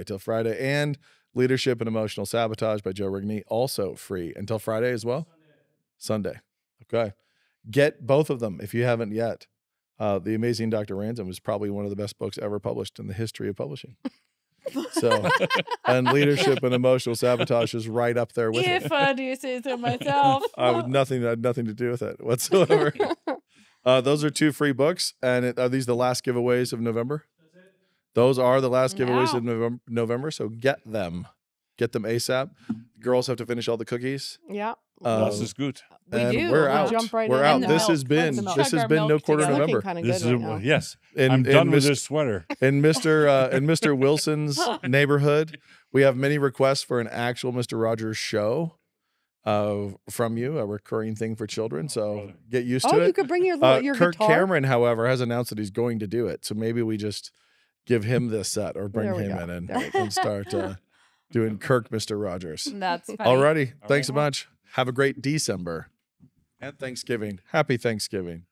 Till Friday. And Leadership and Emotional Sabotage by Joe Rigney, also free until Friday as well? Sunday. Okay. Get both of them if you haven't yet. The Amazing Dr. Ransom is probably one of the best books ever published in the history of publishing. So, and Leadership and Emotional Sabotage is right up there with it. If I do say so myself. I had nothing to do with it whatsoever. Those are 2 free books. And are these the last giveaways of November? Those are the last giveaways of November. So get them. Get them ASAP. Girls have to finish all the cookies. yeah. Das ist gut. We and do. we're We'll out. jump right we're in. out. And the This milk. has been Let's this chug has our been milk no quarter together. Looking November. kind of This good is right now. yes. In- I'm done in with Mis- this sweater. In Mr. Wilson's neighborhood, we have many requests for an actual Mr. Rogers show from you, a recurring thing for children. So get used to Oh, it. you could bring your Kirk guitar. Cameron, however, has announced that he's going to do it. So maybe we just give him this set or bring There we him go. in There we and start doing Kirk Mr. Rogers. That's funny. Alrighty. Thanks a right. bunch. Have a great December and Thanksgiving. Happy Thanksgiving.